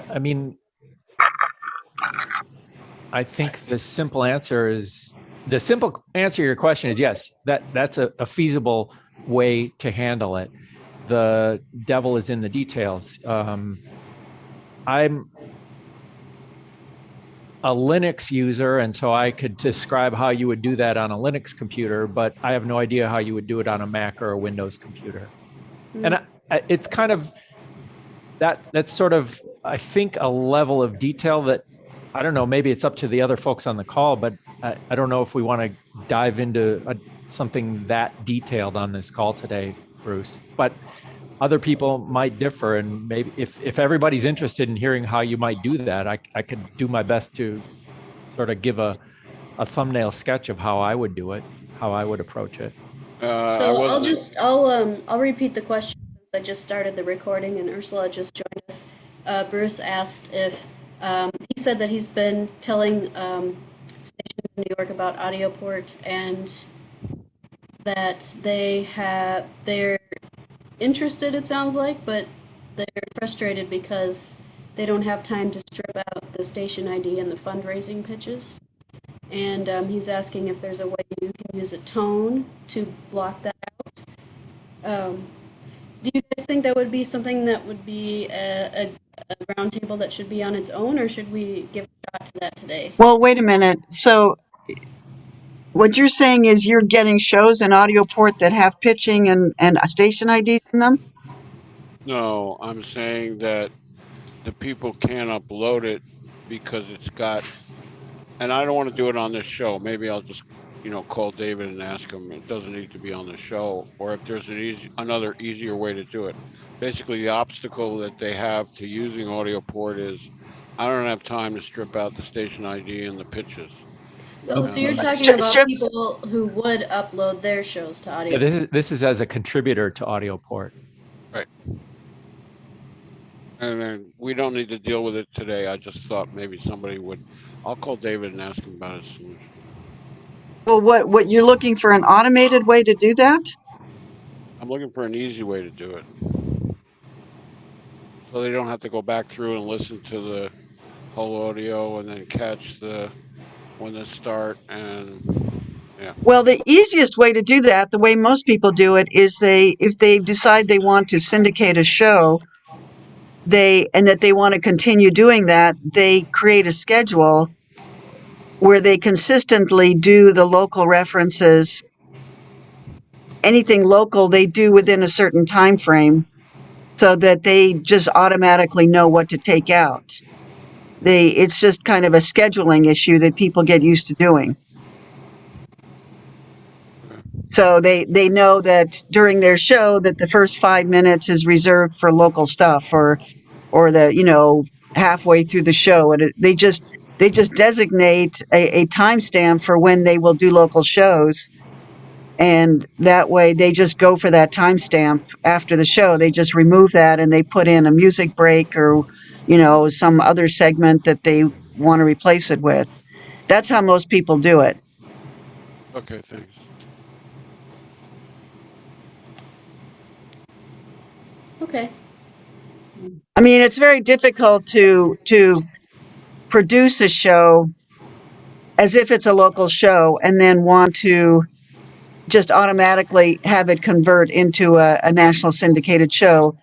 I mean, I think the simple answer to your question is yes, that's a feasible way to handle it. The devil is in the details. I'm a Linux user, and so I could describe how you would do that on a Linux computer, but I have no idea how you would do it on a Mac or a Windows computer. And it's kind of that's sort of, I think, a level of detail that I don't know, maybe it's up to the other folks on the call, but I don't know if we want to dive into something that detailed on this call today, Bruce. But other people might differ, and maybe if everybody's interested in hearing how you might do that, I could do my best to sort of give a thumbnail sketch of how I would do it, how I would approach it. I So wasn't. I'll repeat the question since I just started the recording and Ursula just joined us. Bruce asked if he said that he's been telling stations in New York about Audioport and that they're interested, it sounds like, but they're frustrated because they don't have time to strip out the station ID and the fundraising pitches. And he's asking if there's a way you can use a tone to block that out. Do you guys think that would be something that would be a roundtable that should be on its own, or should we give a shot to that today? Well, wait a minute. So what you're saying is you're getting shows in Audioport that have pitching and station IDs in them? No, I'm saying that the people can't upload it because it's got, and I don't want to do it on this show. Maybe I'll just, call David and ask him. It doesn't need to be on the show, or if there's another easier way to do it. Basically, the obstacle that they have to using Audioport is I don't have time to strip out the station ID and the pitches. Oh, so you're Um, talking about people who would upload their shows to audio. Yeah, this is as a contributor to Audioport. Right. And then we don't need to deal with it today. I just thought maybe somebody would. I'll call David and ask him about his solution. Well, what you're looking for an automated way to do that? I'm looking for an easy way to do it. So they don't have to go back through and listen to the whole audio and then catch when they start and yeah. Well, the easiest way to do that, the way most people do it, is if they decide they want to syndicate a show, and that they want to continue doing that, they create a schedule where they consistently do the local references. Anything local they do within a certain time frame, so that they just automatically know what to take out. It's just kind of a scheduling issue that people get used to doing. So they know that during their show that the first 5 minutes is reserved for local stuff, or the halfway through the show, and they just designate a timestamp for when they will do local shows, and that way they just go for that timestamp after the show. They just remove that and they put in a music break or some other segment that they want to replace it with. That's how most people do it. Okay, thanks. Okay. I mean, it's very difficult to produce a show as if it's a local show and then want to just automatically have it convert into a national syndicated show.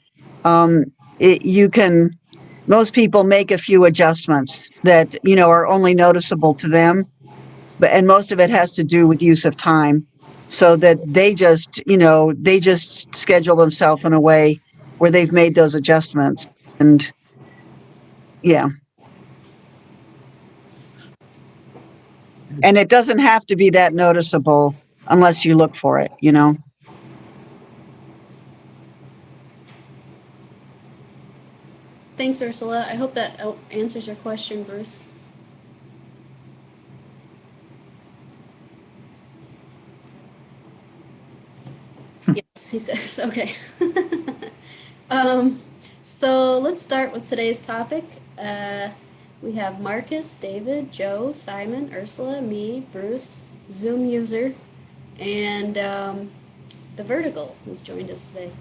Most people make a few adjustments that are only noticeable to them, and most of it has to do with use of time, so that they just schedule themselves in a way where they've made those adjustments. And yeah. And it doesn't have to be that noticeable unless you look for it, Thanks, Ursula. I hope that answers your question, Bruce. Yes, he says. Okay. So let's start with today's topic. We have Marcus, David, Joe, Simon, Ursula, me, Bruce, Zoom user, and the Vertical has joined us today.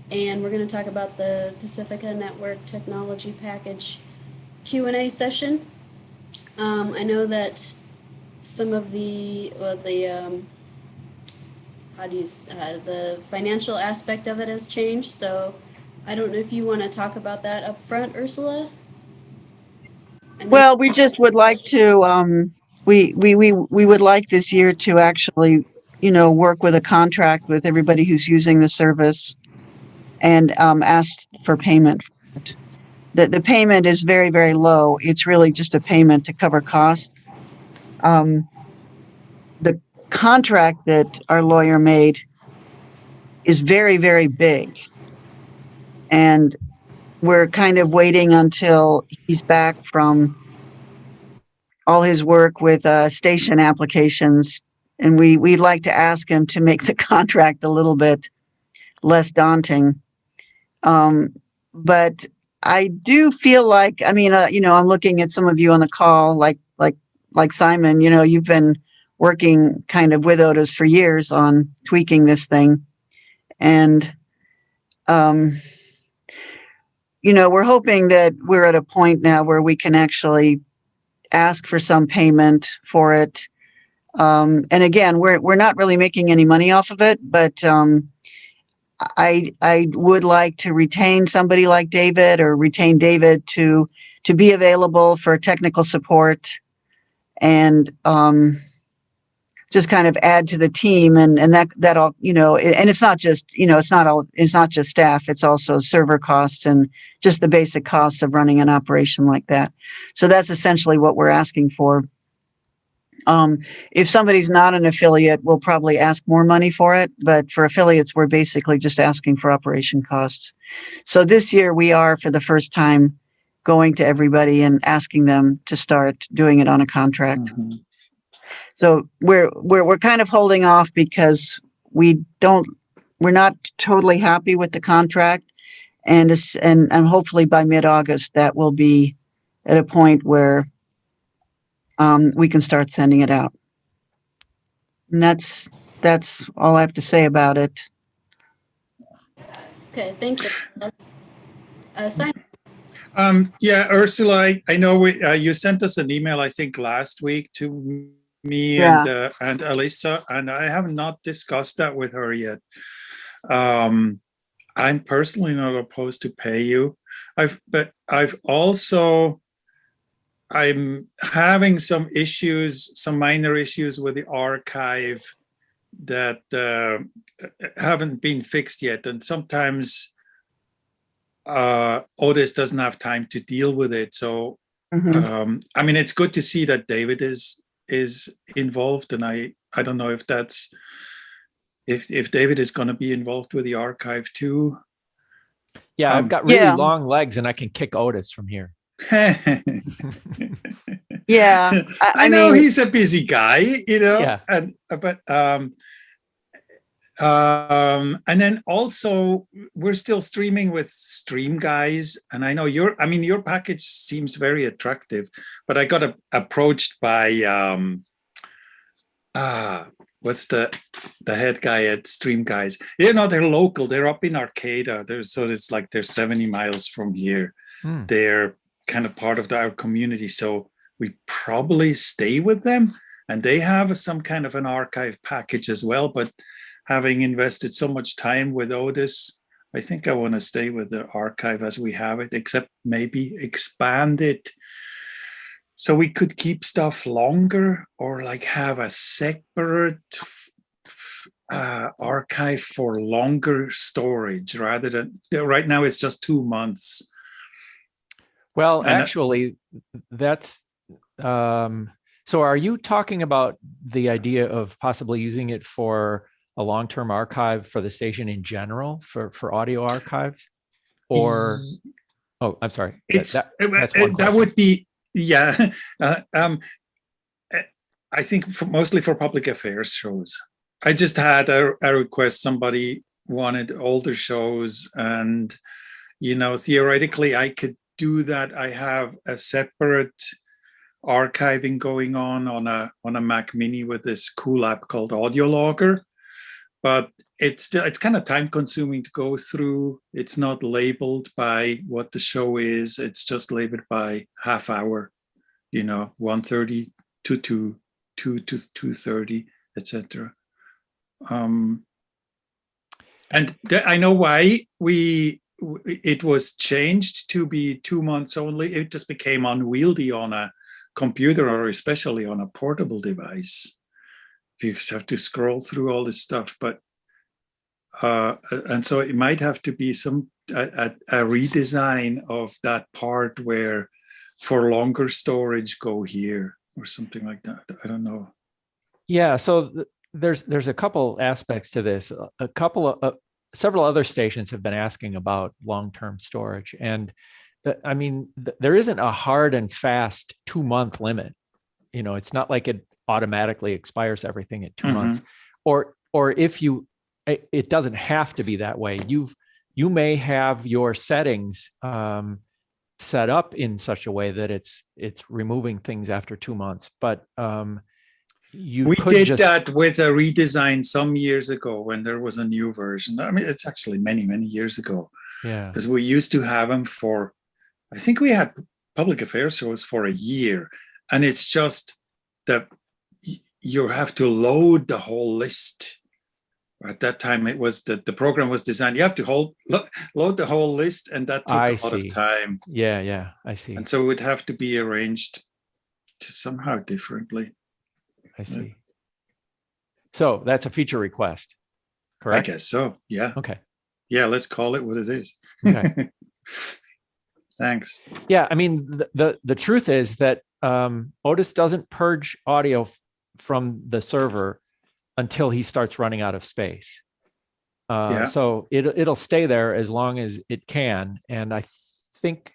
And we're going to talk about the Pacifica Network Technology Package Q&A session. I know that some of the the financial aspect of it has changed. So I don't know if you want to talk about that up front, Ursula. Well, we just would like to, we would like this year to actually, work with a contract with everybody who's using the service and ask for payment for it. The payment is very, very low. It's really just a payment to cover costs. The contract that our lawyer made is very, very big. And we're kind of waiting until he's back from all his work with station applications. And we'd like to ask him to make the contract a little bit less daunting. But I do feel like, I'm looking at some of you on the call, like Simon, you've been working kind of with Otis for years on tweaking this thing. And, we're hoping that we're at a point now where we can actually ask for some payment for it. And again, we're not really making any money off of it, but I would like to retain somebody like David or retain David to be available for technical support and just kind of add to the team and that all, and it's not just, it's not just staff, it's also server costs and just the basic costs of running an operation like that. So that's essentially what we're asking for. If somebody's not an affiliate, we'll probably ask more money for it. But for affiliates, we're basically just asking for operation costs. So this year we are, for the first time, going to everybody and asking them to start doing it on a contract. Mm-hmm. So we're kind of holding off because we're not totally happy with the contract. And hopefully by mid-August, that will be at a point where we can start sending it out. And that's all I have to say about it. Okay, thanks. Simon. Yeah, Ursula, I know you sent us an email, I think, last week to me and Alyssa, and I have not discussed that with her yet. I'm personally not opposed to pay you. I'm having some minor issues with the archive that haven't been fixed yet. And sometimes Otis doesn't have time to deal with it. So, it's good to see that David is involved. And I don't know if if David is going to be involved with the archive too. Yeah, I've got really long legs and I can kick Otis from here. Yeah, I know he's a busy guy, Yeah. and then also we're still streaming with Stream Guys, and I know your package seems very attractive, but I got approached by what's the head guy at Stream Guys? They're local. They're up in Arcata. It's like they're 70 miles from here. They're kind of part of our community, so we probably stay with them, and they have some kind of an archive package as well. But having invested so much time with Otis, I think I want to stay with the archive as we have it, except maybe expand it so we could keep stuff longer, or like have a separate archive for longer storage rather than right now it's just 2 months. Well, actually, that's so are you talking about the idea of possibly using it for a long-term archive for the station in general, for audio archives? Or, I'm sorry. That's one question. That would be, yeah. I think mostly for public affairs shows. I just had a request. Somebody wanted older shows, and, theoretically I could do that. I have a separate archiving going on a Mac Mini with this cool app called Audio Logger, but it's kind of time consuming to go through. It's not labeled by what the show is. It's just labeled by half hour, 1:30 to 2 to 2:30, etc. And I know why it was changed to be 2 months only. It just became unwieldy on a computer, or especially on a portable device. You just have to scroll through all this stuff, but and so it might have to be a redesign of that part where for longer storage go here or something like that. I don't know. Yeah, so there's a couple aspects to this. Several other stations have been asking about long-term storage, and there isn't a hard and fast 2-month limit. It's not like it automatically expires everything at 2 months, or if it doesn't have to be that way. You may have your settings set up in such a way that it's removing things after 2 months, but we did that with a redesign some years ago when there was a new version. I mean, it's actually many years ago. Yeah, because we used to have them for, I think we had public affairs shows for a year, and it's just that you have to load the whole list. At that time, it was the program was designed. You have to load the whole list, and that took a lot of time. Yeah, I see. And so it would have to be arranged somehow differently. I see. So that's a feature request, correct? I guess so. Yeah. Okay. Yeah, let's call it what it is. Okay. Thanks. Yeah, I mean, the truth is that Otis doesn't purge audio from the server until he starts running out of space. So it'll stay there as long as it can. And I think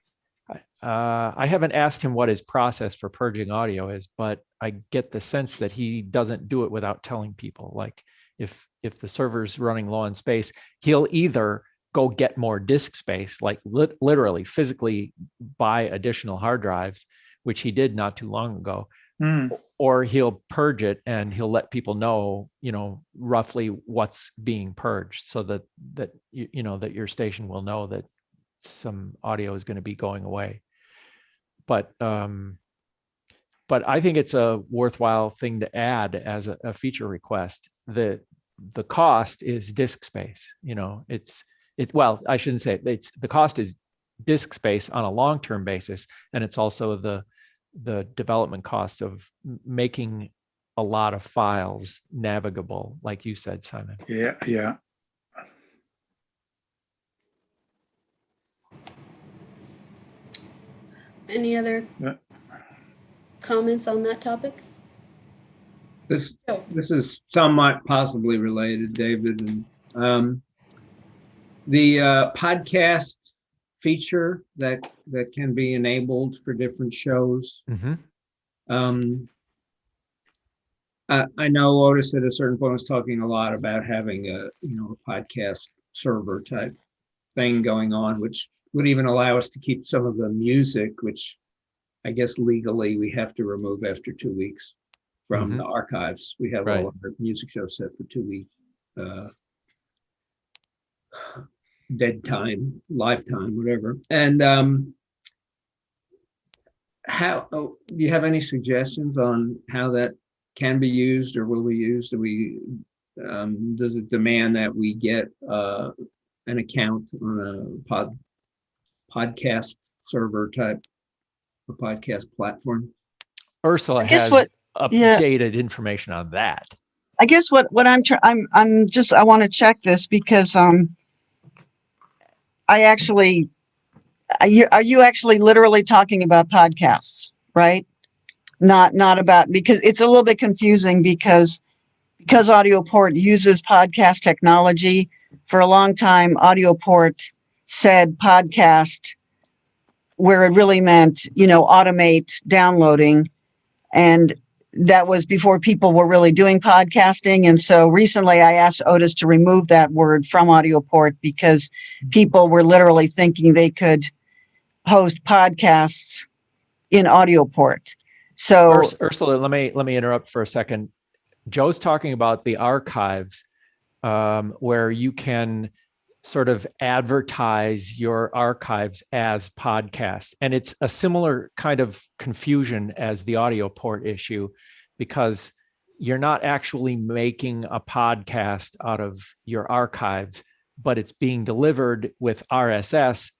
I haven't asked him what his process for purging audio is, but I get the sense that he doesn't do it without telling people. Like if the server's running low on space, he'll either go get more disk space, like literally physically buy additional hard drives, which he did not too long ago, or he'll purge it and he'll let people know, roughly what's being purged, so that that your station will know that some audio is going to be going away. But I think it's a worthwhile thing to add as a feature request. The cost is disk space. Well, I shouldn't say it. The cost is disk space on a long-term basis, and it's also the development cost of making a lot of files navigable, like you said, Simon. Yeah. Any other comments on that topic? This is somewhat possibly related, David. And the podcast feature that can be enabled for different shows. I know Otis at a certain point was talking a lot about having a podcast server type thing going on, which would even allow us to keep some of the music, which I guess legally we have to remove after 2 weeks from the archives. We have all of our music shows set for 2 weeks. Dead time, live time, whatever. And how do you have any suggestions on how that can be used or will be used? Does it demand that we get an account on a podcast server type, a podcast platform? Ursula has updated information on that. I guess what I want to check this because are you actually literally talking about podcasts, right? Not about, because it's a little bit confusing because AudioPort uses podcast technology. For a long time, AudioPort said podcast where it really meant, automate downloading. And that was before people were really doing podcasting. And so recently I asked Otis to remove that word from AudioPort because people were literally thinking they could host podcasts in AudioPort. So Ursula, let me interrupt for a second. Joe's talking about the archives where you can sort of advertise your archives as podcasts. And it's a similar kind of confusion as the audio port issue, because you're not actually making a podcast out of your archives, but it's being delivered with RSS,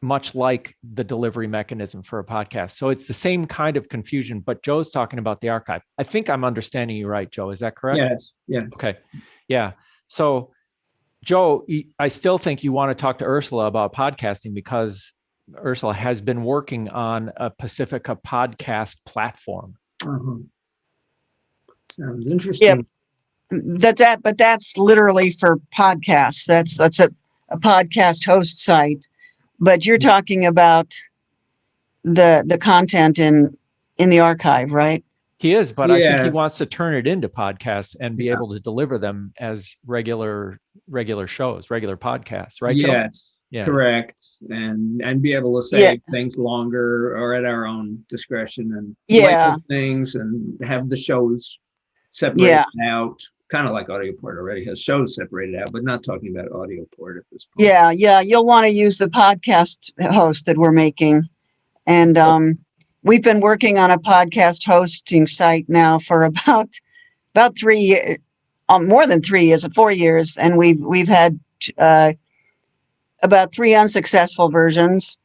much like the delivery mechanism for a podcast. So it's the same kind of confusion, but Joe's talking about the archive. I think I'm understanding you right, Joe. Is that correct? Yes. Yeah. Okay. Yeah. So Joe, I still think you want to talk to Ursula about podcasting, because Ursula has been working on a Pacifica podcast platform. Uh-huh. Sounds interesting. But that's literally for podcasts. That's a podcast host site. But you're talking about the content in the archive, right? He is, but I think he Yeah. wants to turn it into podcasts and be able to deliver them as regular shows, regular podcasts, right, Joe? Yes, Yeah. correct. And be able to save things longer or at our own discretion, and label things and have the shows separated out, kind of like Audio Port already has shows separated out, but not talking about Audio Port at this point. Yeah. You'll want to use the podcast host that we're making. And we've been working on a podcast hosting site now for about 3 years, more than 3 years, 4 years. And we've had about 3 unsuccessful versions.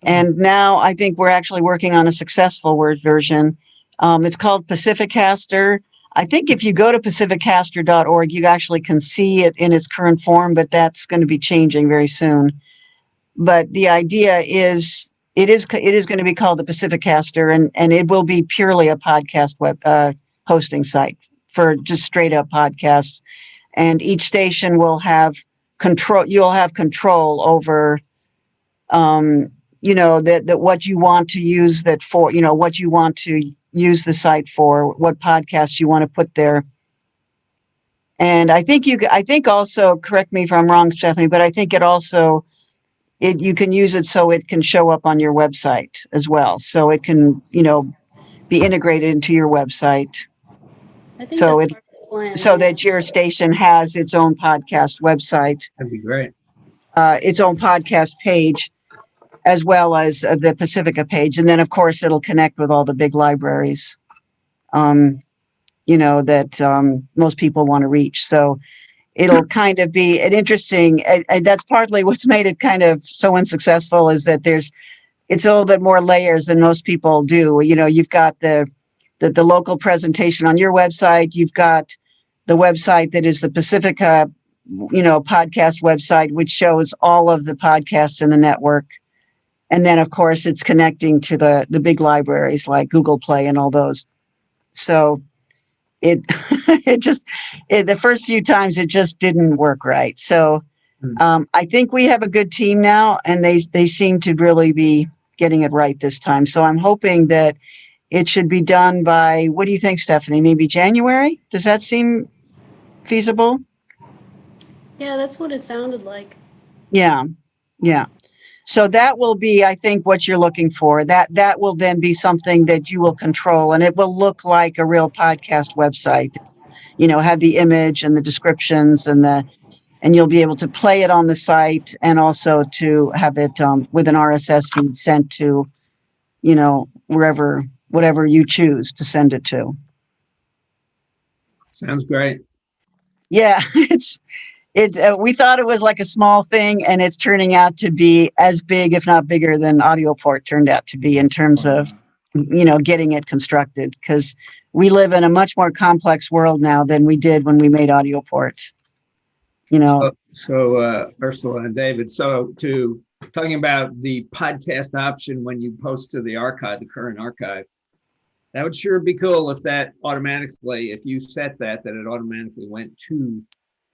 And now I think we're actually working on a successful version. It's called Pacificaster. I think if you go to pacificaster.org, you actually can see it in its current form, but that's going to be changing very soon. But the idea is it is going to be called the Pacificaster, and it will be purely a podcast web hosting site for just straight up podcasts. And each station will have control. You'll have control over, that what you want to use that for, what you want to use the site for, what podcasts you want to put there. And I think also, correct me if I'm wrong, Stephanie, but I think it also, you can use it so it can show up on your website as well. So it can, be integrated into your website. I think that's part of the plan, so that your station has its own podcast website. That'd be great. Its own podcast page, as well as the Pacifica page. And then, of course, it'll connect with all the big libraries, that most people want to reach. So it'll kind of be an interesting, and that's partly what's made it kind of so unsuccessful, is that it's a little bit more layers than most people do. You've got the local presentation on your website. You've got the website that is the Pacifica, podcast website, which shows all of the podcasts in the network. And then, of course, it's connecting to the big libraries like Google Play and all those. So the first few times it just didn't work right. So I think we have a good team now, and they seem to really be getting it right this time. So I'm hoping that it should be done by, what do you think, Stephanie? Maybe January? Does that seem feasible? Yeah, that's what it sounded like. Yeah. So that will be, I think, what you're looking for. That will then be something that you will control, and it will look like a real podcast website. Have the image and the descriptions and you'll be able to play it on the site, and also to have it with an RSS feed sent to, whatever you choose to send it to. Sounds great. Yeah, we thought it was like a small thing, and it's turning out to be as big, if not bigger, than AudioPort turned out to be in terms of, getting it constructed, because we live in a much more complex world now than we did when we made AudioPort. So Ursula and David, talking about the podcast option when you post to the archive, the current archive, that would sure be cool if that automatically, if you set that it automatically went to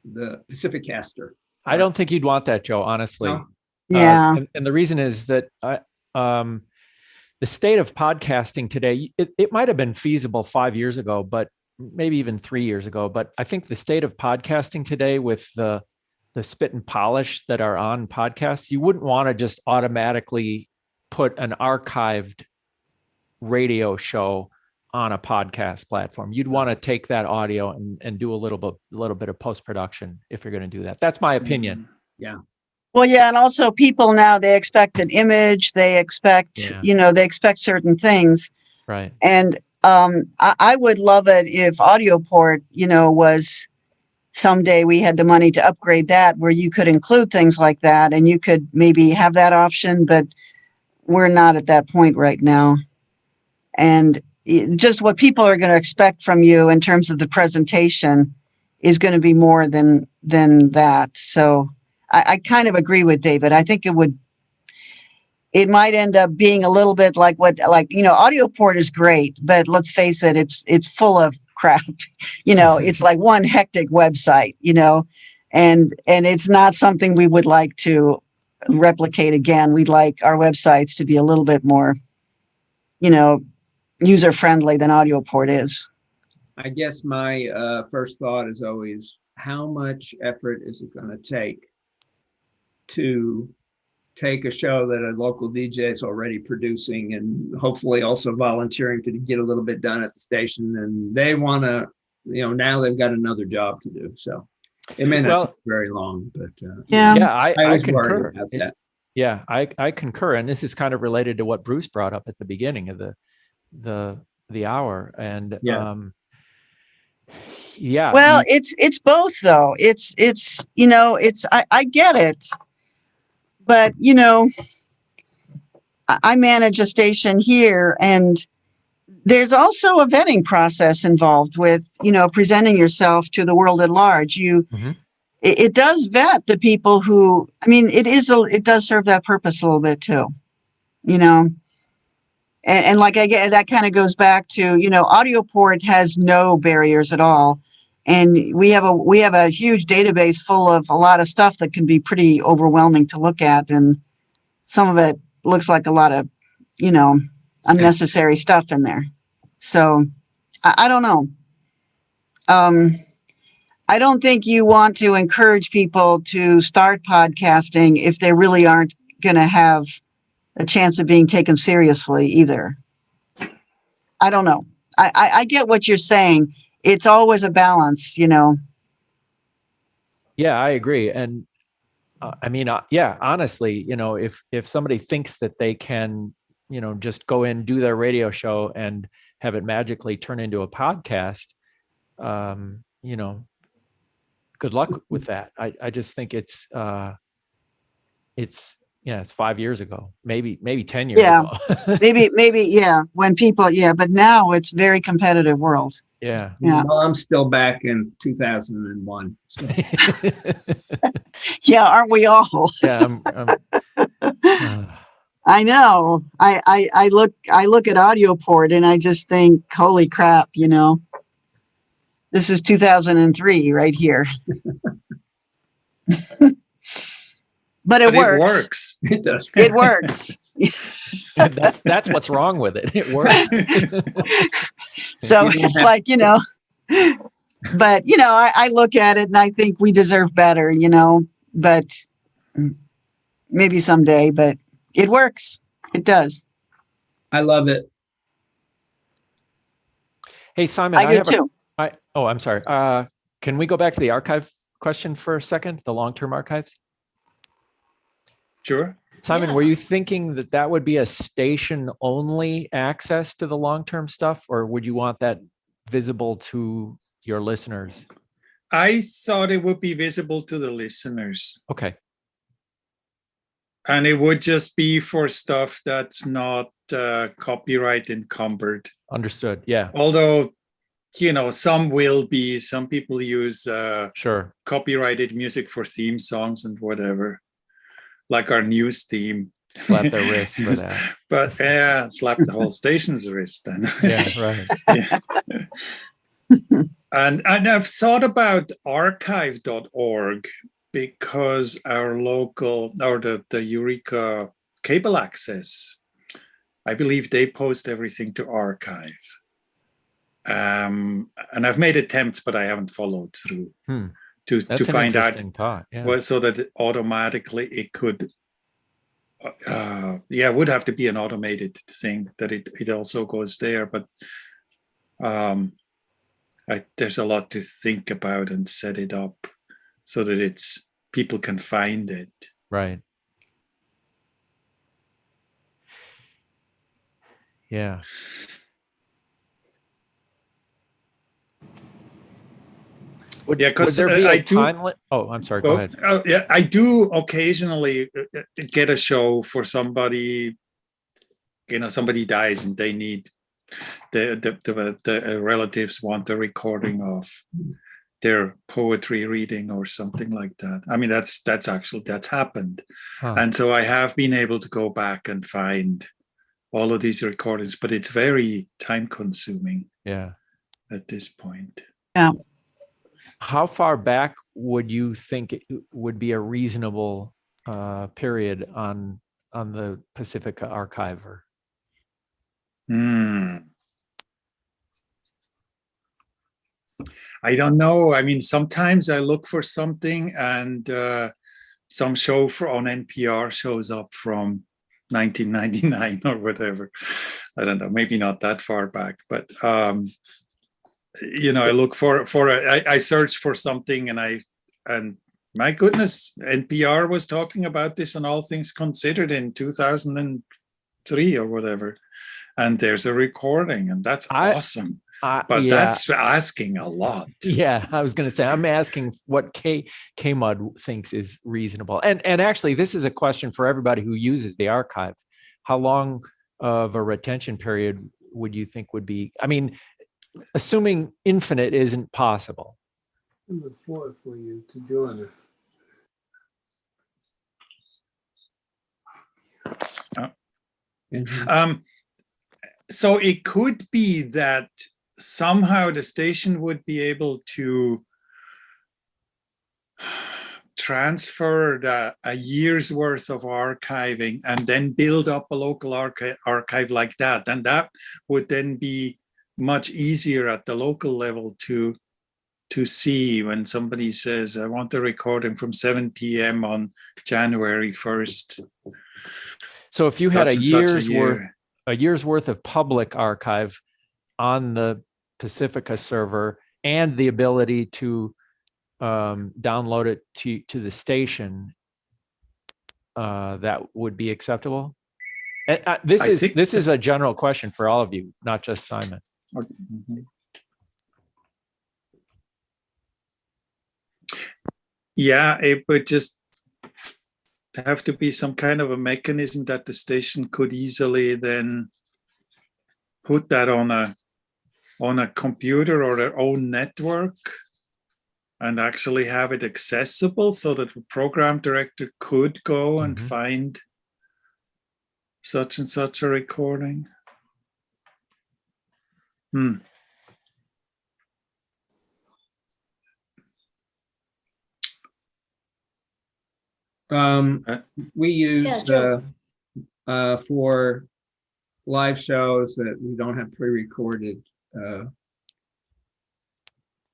the Pacificaster. I don't think you'd want that, Joe, honestly. No? Yeah. And the reason is that the state of podcasting today, it might have been feasible 5 years ago, but maybe even 3 years ago. But I think the state of podcasting today, with the spit and polish that are on podcasts, you wouldn't want to just automatically put an archived radio show on a podcast platform. You'd want to take that audio and do a little bit of post-production if you're going to do that. That's my opinion. Yeah. Well, yeah, and also people now, they expect an image, they expect, they expect certain things. Right. And I would love it if AudioPort, was someday we had the money to upgrade that where you could include things like that and you could maybe have that option, but we're not at that point right now. And just what people are going to expect from you in terms of the presentation is going to be more than that. So I kind of agree with David. I think it might end up being a little bit like AudioPort is great, but let's face it, it's full of crap. It's like one hectic website, and it's not something we would like to replicate again. We'd like our websites to be a little bit more, user friendly than AudioPort is. I guess my first thought is always, how much effort is it going to take to take a show that a local DJ is already producing and hopefully also volunteering to get a little bit done at the station, and they want to, now they've got another job to do. So it may not take very long, but I concur about that. Yeah, I concur, and this is kind of related to what Bruce brought up at the beginning of the hour, and Well, it's both though. I get it. But, I manage a station here, and there's also a vetting process involved with, presenting yourself to the world at large. It does vet the people who, it does serve that purpose a little bit too, and like I get, that kind of goes back to, AudioPort has no barriers at all. And we have a huge database full of a lot of stuff that can be pretty overwhelming to look at. And some of it looks like a lot of, unnecessary stuff in there. So I don't know. I don't think you want to encourage people to start podcasting if they really aren't going to have a chance of being taken seriously either. I don't know. I get what you're saying. It's always a balance, Yeah, I agree. And honestly, if somebody thinks that they can, just go in, do their radio show and have it magically turn into a podcast, good luck with that. I just think it's 5 years ago, maybe 10 years ago. maybe. Yeah. When people, but now it's very competitive world. Yeah. Well, I'm still back in 2001. So. Yeah, aren't we all? Yeah. I know. I look at AudioPort and I just think, holy crap, this is 2003 right here. But it works. It does. It works. That's what's wrong with it. It works. So it's like, but I look at it and I think we deserve better, but maybe someday, but it works. It does. I love it. Hey, Simon, I do too. I'm sorry. Can we go back to the archive question for a second? The long-term archives? Sure. Simon, were you thinking that would be a station-only access to the long-term stuff, or would you want that visible to your listeners? I thought it would be visible to the listeners. Okay. And it would just be for stuff that's not copyright encumbered. Understood. Yeah. Although, some will be. Some people use sure copyrighted music for theme songs and whatever. Like our news theme. Slap their wrist for that. But slap the whole station's wrist then. Yeah, right. Yeah. And I've thought about archive.org because our local, or the Eureka cable access, I believe they post everything to archive. And I've made attempts, but I haven't followed through. To find out thought. Yeah. Well, so that automatically it could it would have to be an automated thing that it also goes there, but there's a lot to think about and set it up so that people can find it. Right. Yeah. Would there be a time limit? Oh, I'm sorry. Go ahead. Yeah, I do occasionally get a show for somebody. Somebody dies and they need the relatives want a recording of their poetry reading or something like that. I mean, that's happened, and so I have been able to go back and find all of these recordings, but it's very time consuming. Yeah. At this point. Yeah. How far back would you think it would be a reasonable period on the Pacifica archiver? I don't know. I mean, sometimes I look for something and some show on NPR shows up from 1999 or whatever. I don't know, maybe not that far back, but I look I search for something and my goodness, NPR was talking about this on All Things Considered in 2003 or whatever. And there's a recording, and that's awesome. But that's asking a lot. Yeah, I was going to say, I'm asking what KMUD thinks is reasonable. And actually, this is a question for everybody who uses the archive. How long of a retention period would you think would be? I mean, assuming infinite isn't possible. I look forward for you to join us. So it could be that somehow the station would be able to transfer a year's worth of archiving and then build up a local archive like that. And that would then be much easier at the local level to see when somebody says, I want a recording from 7 p.m. on January 1st. So if you had a year's worth of public archive on the Pacifica server and the ability to download it to the station, that would be acceptable. This is a general question for all of you, not just Simon. Yeah, it would just have to be some kind of a mechanism that the station could easily then put that on a computer or their own network and actually have it accessible so that the program director could go and find such and such a recording. We use for live shows that we don't have pre-recorded.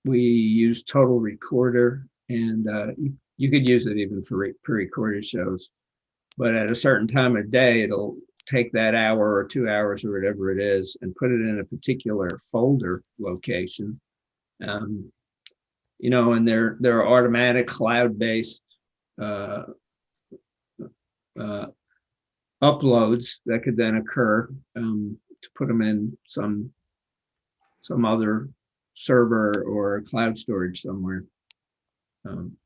We use Total Recorder, and you could use it even for pre-recorded shows. But at a certain time of day, it'll take that hour or 2 hours or whatever it is and put it in a particular folder location. And there are automatic cloud-based uploads that could then occur to put them in some other server or cloud storage somewhere.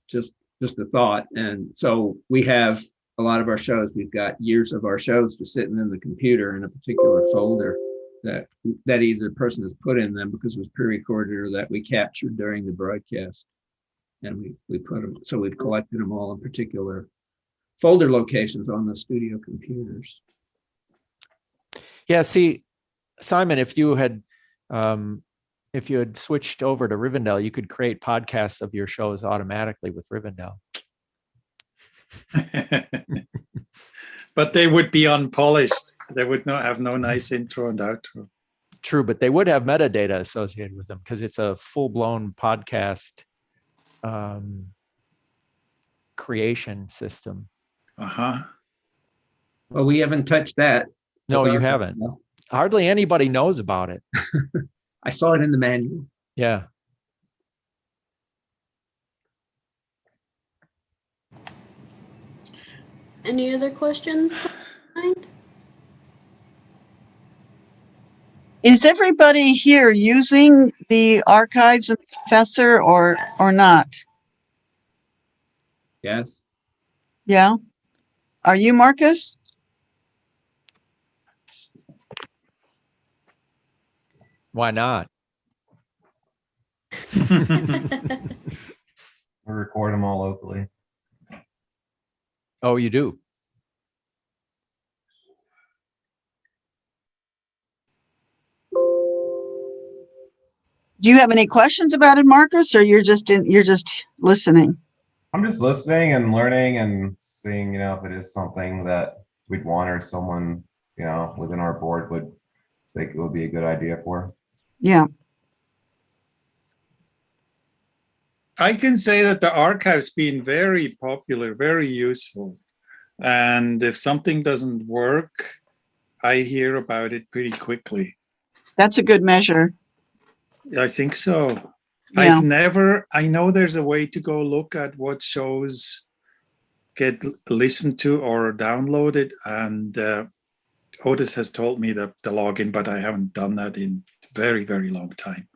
Just a thought. And so we have a lot of our shows. We've got years of our shows just sitting in the computer in a particular folder that either the person has put in them because it was pre-recorded or that we captured during the broadcast. And we put them. So we've collected them all in particular folder locations on the studio computers. Yeah, see, Simon, if you had switched over to Rivendell, you could create podcasts of your shows automatically with Rivendell. But they would be unpolished. They would not have no nice intro and outro. True, but they would have metadata associated with them because it's a full-blown podcast creation system. Well, we haven't touched that. No, you haven't. Hardly anybody knows about it. I saw it in the manual. Yeah. Any other questions? Is everybody here using the archives and the Confessor or not? Yes. Yeah. Are you, Marcus? Why not? We record them all locally. Oh, you do? Do you have any questions about it, Marcus, or you're just listening? I'm just listening and learning and seeing, if it is something that we'd want or someone, within our board would think it would be a good idea for. Yeah. I can say that the archive's been very popular, very useful. And if something doesn't work, I hear about it pretty quickly. That's a good measure. I think so. Yeah. I know there's a way to go look at what shows get listened to or downloaded. And Otis has told me the login, but I haven't done that in very, very long time.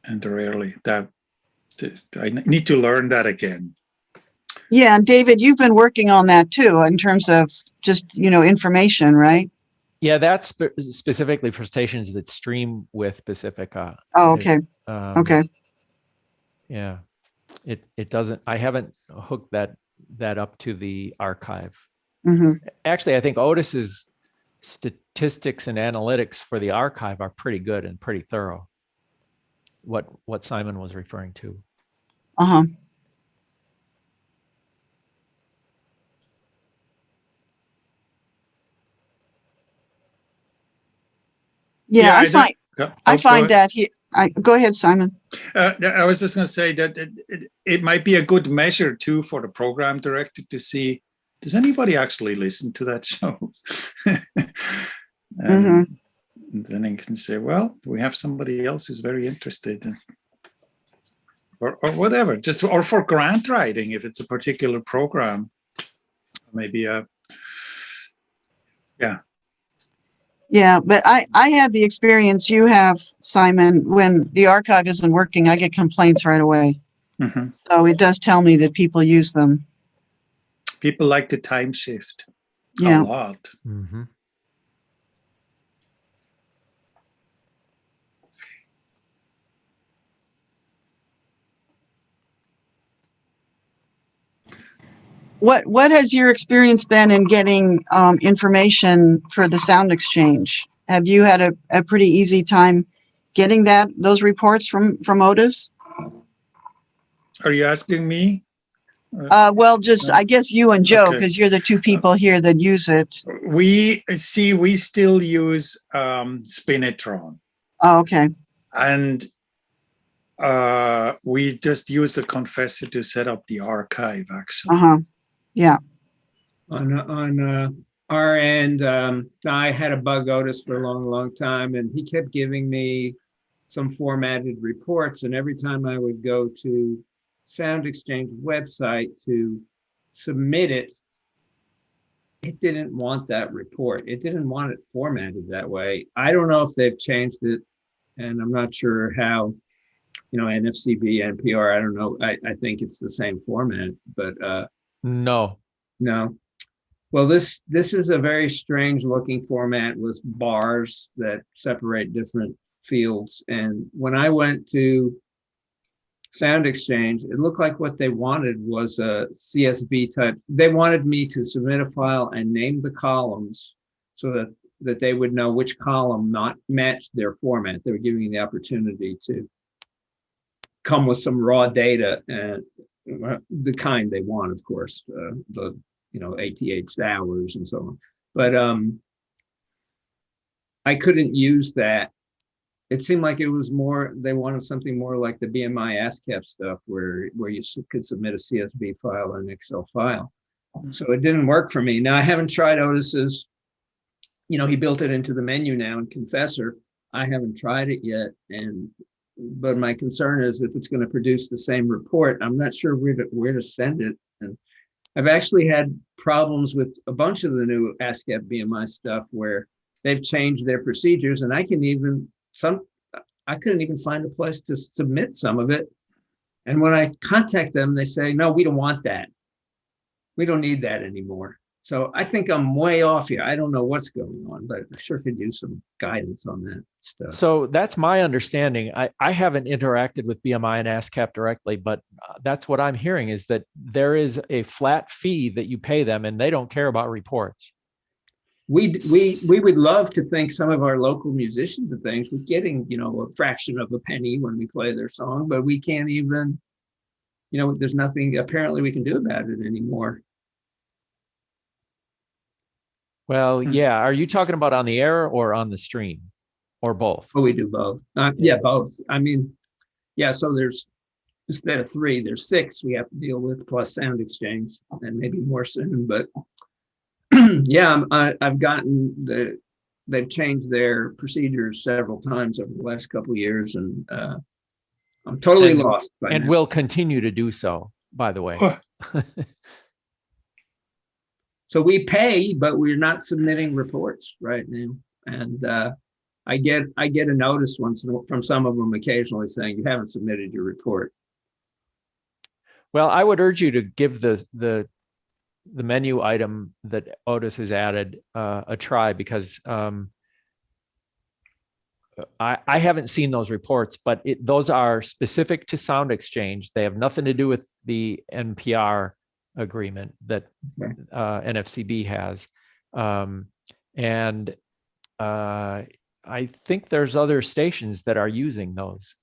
And rarely I need to learn that again. Yeah. And David, you've been working on that too, in terms of just, information, right? Yeah, that's specifically for stations that stream with Pacifica. Oh, okay. Okay. Yeah, it doesn't. I haven't hooked that up to the archive. Mm-hmm. Actually, I think Otis's statistics and analytics for the archive are pretty good and pretty thorough. What Simon was referring to. Uh-huh. Yeah, I find that go ahead, Simon. I was just going to say that it might be a good measure too for the program director to see, does anybody actually listen to that show? And then he can say, well, we have somebody else who's very interested or whatever, or for grant writing, if it's a particular program, maybe Yeah, but I have the experience you have, Simon. When the archive isn't working, I get complaints right away. Mm-hmm. So it does tell me that people use them. People like the time shift a lot. Mm-hmm. What has your experience been in getting information for the sound exchange? Have you had a pretty easy time getting those reports from Otis? Are you asking me? Well, just I guess you and Joe, Okay. because you're the two people here that use it. We still use Spinitron. Oh, okay. And we just use the Confessor to set up the archive, actually. Uh-huh. Yeah. On our end, I had a bug Otis for a long, long time, and he kept giving me some formatted reports. And every time I would go to Sound Exchange website to submit it, it didn't want that report. It didn't want it formatted that way. I don't know if they've changed it, and I'm not sure how, NFCB, NPR, I don't know. I think it's the same format, but No. Well, this is a very strange looking format with bars that separate different fields. And when I went to Sound Exchange, it looked like what they wanted was a CSV type. They wanted me to submit a file and name the columns so that they would know which column not matched their format. They were giving me the opportunity to come with some raw data, and the kind they want, of course, the ATH hours and so on. But I couldn't use that. It seemed like it was more, they wanted something more like the BMI ASCAP stuff where you could submit a CSV file or an Excel file. So it didn't work for me. Now I haven't tried Otis's, he built it into the menu now in Confessor. I haven't tried it yet, but my concern is if it's going to produce the same report, I'm not sure where to send it. And I've actually had problems with a bunch of the new ASCAP BMI stuff where they've changed their procedures, and I couldn't even find a place to submit some of it. And when I contact them, they say, no, we don't want that. We don't need that anymore. So I think I'm way off here. I don't know what's going on, but I sure could use some guidance on that stuff. So that's my understanding. I haven't interacted with BMI and ASCAP directly, but that's what I'm hearing is that there is a flat fee that you pay them and they don't care about reports. We would love to think some of our local musicians and things were getting, a fraction of a penny when we play their song, but we can't even, there's nothing apparently we can do about it anymore. Well, yeah. Are you talking about on the air or on the stream or both? Oh, we do both. Yeah, both. I mean, yeah, so there's, instead of 3, there's 6 we have to deal with plus sound exchange and maybe more soon. But yeah, I've gotten they've changed their procedures several times over the last couple of years, and I'm totally lost. And will continue to do so, by the way. So we pay, but we're not submitting reports right now. And I get a notice once from some of them occasionally saying you haven't submitted your report. Well, I would urge you to give the menu item that Otis has added a try, because I haven't seen those reports, but those are specific to Sound Exchange. They have nothing to do with the NPR agreement that NFCB has. And I think there's other stations that are using those.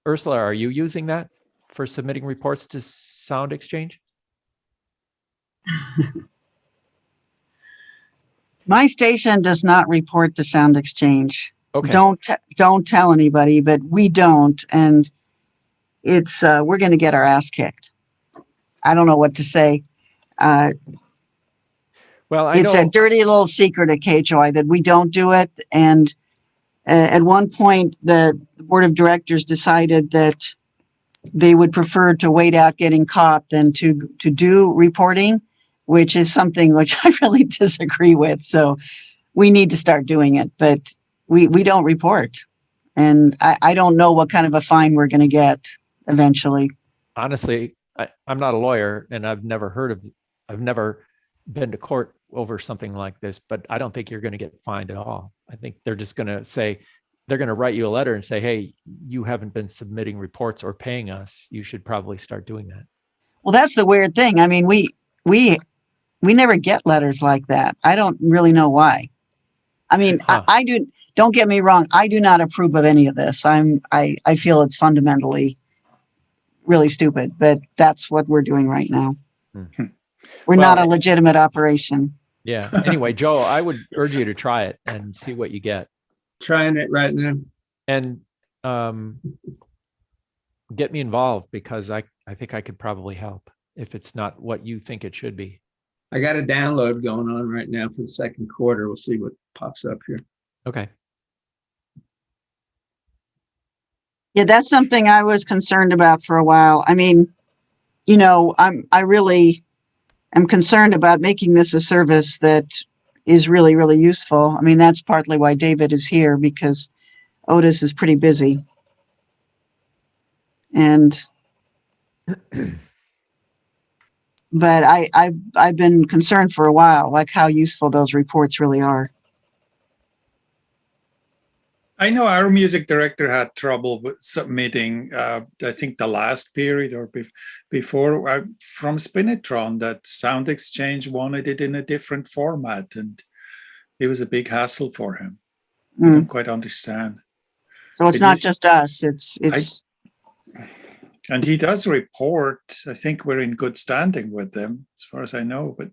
Ursula, are you using that for submitting reports to Sound Exchange? My station does not report to Sound Exchange. Okay. Don't tell anybody, but we don't, and it's we're going to get our ass kicked. I don't know what to say. Well, it's a dirty little secret at KHOI that we don't do it. And at one point, the board of directors decided that they would prefer to wait out getting caught than to do reporting, which is something which I really disagree with. So we need to start doing it, but we don't report. And I don't know what kind of a fine we're going to get eventually. Honestly, I'm not a lawyer, and I've never been to court over something like this, but I don't think you're going to get fined at all. I think they're just going to say, they're going to write you a letter and say, hey, you haven't been submitting reports or paying us. You should probably start doing that. Well, that's the weird thing. I mean, we never get letters like that. I don't really know why. I mean, I don't get me wrong. I do not approve of any of this. I feel it's fundamentally really stupid, but that's what we're doing right now. Mm-hmm. We're not a legitimate operation. Yeah. Anyway, Joe, I would urge you to try it and see what you get. Trying it right now. And get me involved, because I think I could probably help if it's not what you think it should be. I got a download going on right now for the second quarter. We'll see what pops up here. Okay. Yeah, that's something I was concerned about for a while. I mean, I really am concerned about making this a service that is really, really useful. I mean, that's partly why David is here, because Otis is pretty busy. And but I've been concerned for a while, like how useful those reports really are. I know our music director had trouble with submitting, I think the last period or before from Spinitron, that Sound Exchange wanted it in a different format, and it was a big hassle for him. I don't quite understand. So it's not just us, it's and he does report. I think we're in good standing with them, as far as I know, but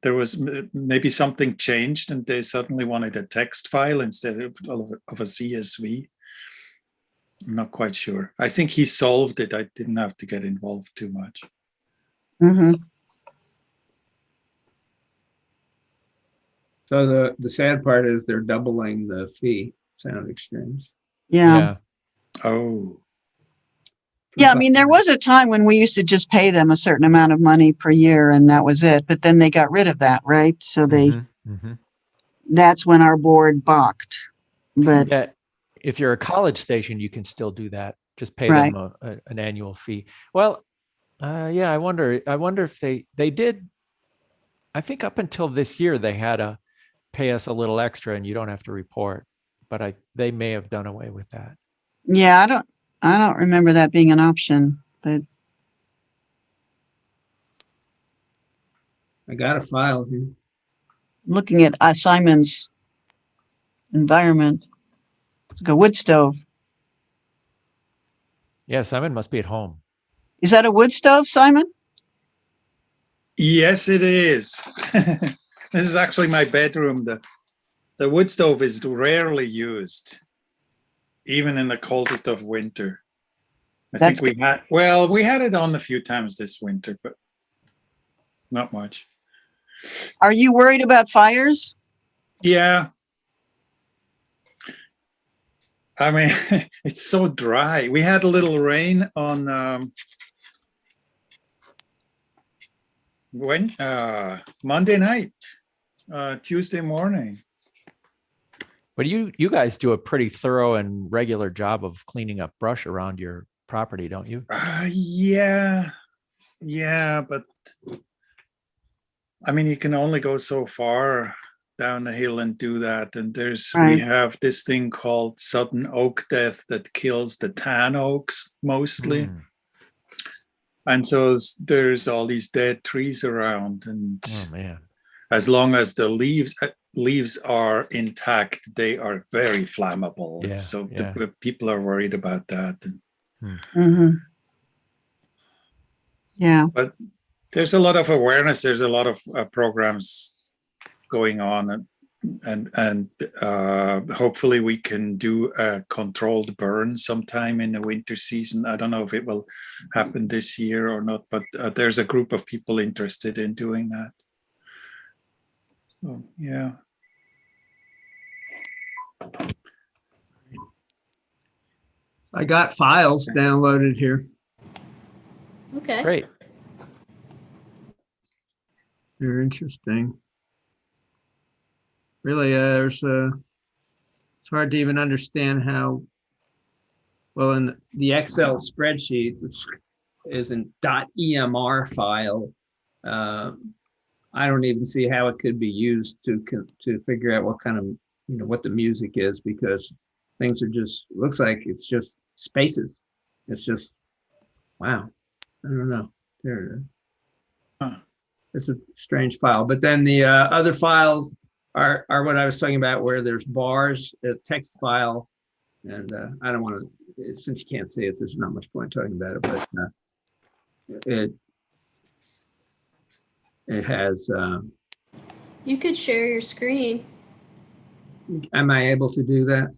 there was maybe something changed and they suddenly wanted a text file instead of a CSV. I'm not quite sure. I think he solved it. I didn't have to get involved too much. Mm-hmm. So the sad part is they're doubling the fee. sound extremes. Yeah. Oh, Yeah, I mean, there was a time when we used to just pay them a certain amount of money per year and that was it. But then they got rid of that, right? So that's when our board balked. But Yeah, if you're a college station, you can still do that. Just pay Right. them an annual fee. Well, yeah, I wonder if they did. I think up until this year, they had to pay us a little extra and you don't have to report, but they may have done away with that. yeah, I don't remember that being an option. But I got a file here. looking at Simon's environment, it's like a wood stove. Yeah, Simon must be at home. Is that a wood stove, Simon? yes, it is. This is actually my bedroom. The wood stove is rarely used, even in the coldest of winter. I That's think we had it on a few times this winter, but not much. Are you worried about fires? Yeah. I mean, it's so dry. We had a little rain on Monday night, Tuesday morning. But you guys do a pretty thorough and regular job of cleaning up brush around your property, don't you? Yeah, but I mean, you can only go so far down the hill and do that. And we Right. have this thing called sudden oak death that kills the tan oaks mostly. And so there's all these dead trees around, and Oh man. as long as the leaves are intact, they are very flammable. Yeah, So yeah. people are worried about that. Mm-hmm. Yeah. But there's a lot of awareness. There's a lot of programs going on, and hopefully we can do a controlled burn sometime in the winter season. I don't know if it will happen this year or not, but there's a group of people interested in doing that. So, yeah. I got files downloaded here. Okay. Great. They're interesting. Really, it's hard to even understand how, well, in the Excel spreadsheet, which is an .emr file, I don't even see how it could be used to figure out what kind of, what the music is, because things are just, looks like it's just spaces. It's just, wow. I don't know. It's a strange file. But then the other files are what I was talking about, where there's bars, a text file, and I don't want to, since you can't see it, there's not much point talking about it, but it has. You could share your screen. Am I able to do that? Or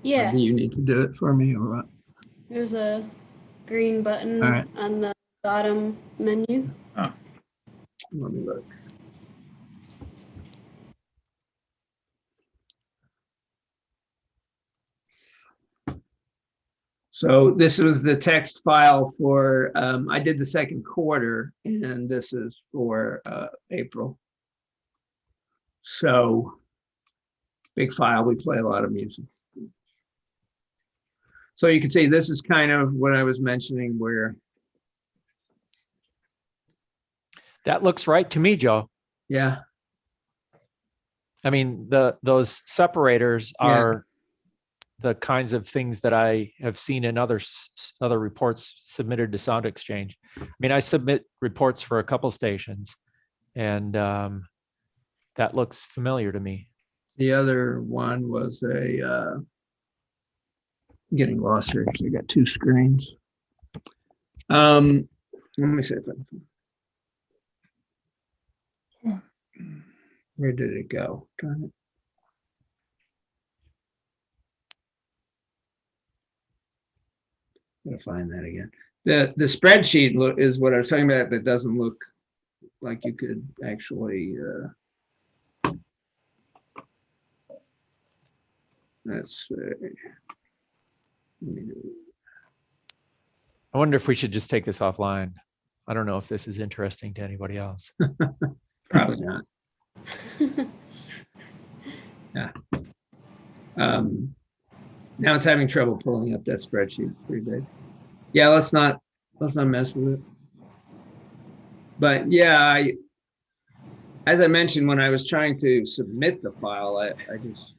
Yeah, do you need to do it for me or what? there's a green button All right. on the bottom menu. Let me look. So this was the text file for, I did the second quarter, and this is for April. So big file, we play a lot of music. So you can see this is kind of what I was mentioning, where, That looks right to me, Joe. yeah, I mean, those separators Yeah. are the kinds of things that I have seen in other reports submitted to Sound Exchange. I mean, I submit reports for a couple stations, and that looks familiar to me. the other one was getting lost here because I got two screens. Let me see if I can. Where did it go? Darn it. Gotta find that again. The spreadsheet is what I was talking about. That doesn't look like you could actually. Let's see. I wonder if we should just take this offline. I don't know if this is interesting to anybody else. Probably not. Yeah. Now it's having trouble pulling up that spreadsheet. It's pretty big. Yeah, let's not mess with it. But yeah, as I mentioned, when I was trying to submit the file, I just,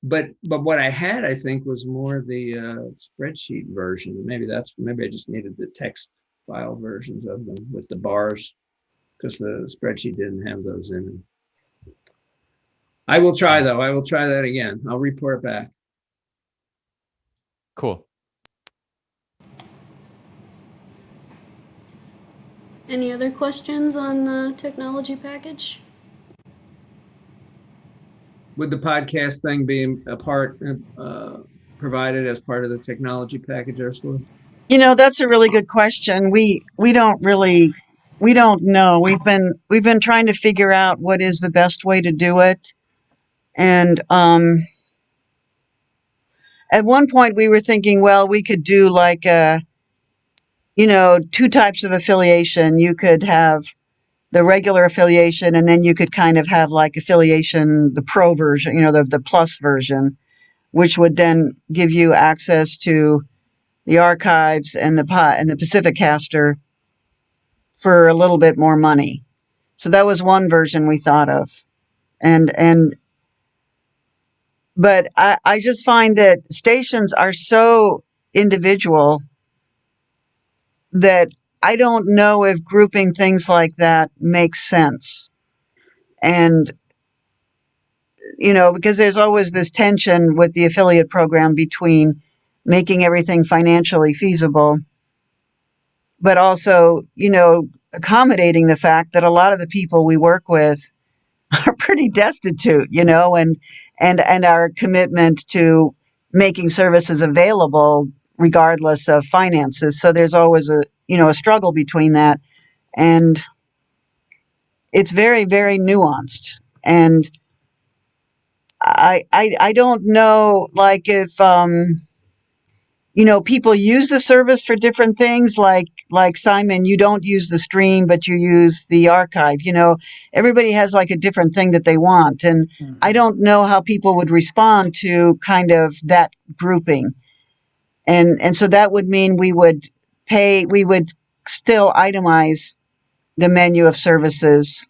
but what I had, I think, was more the spreadsheet version. Maybe I just needed the text file versions of them with the bars, because the spreadsheet didn't have those in it. I will try though. I will try that again. I'll report back. Cool. Any other questions on the technology package? Would the podcast thing be a part provided as part of the technology package, Ursula? That's a really good question. We don't know. We've been trying to figure out what is the best way to do it. And at one point we were thinking, well, we could do like two types of affiliation. You could have the regular affiliation, and then you could kind of have like affiliation, the pro version, the plus version, which would then give you access to the archives and the Pacificaster for a little bit more money. So that was one version we thought of. But I just find that stations are so individual that I don't know if grouping things like that makes sense. And, because there's always this tension with the affiliate program between making everything financially feasible, but also, accommodating the fact that a lot of the people we work with are pretty destitute, and our commitment to making services available regardless of finances. So there's always a struggle between that. And it's very, very nuanced. And I don't know, like, if, people use the service for different things, like Simon, you don't use the stream, but you use the archive. Everybody has like a different thing that they want. And I don't know how people would respond to kind of that grouping. And so that would mean we would still itemize the menu of services.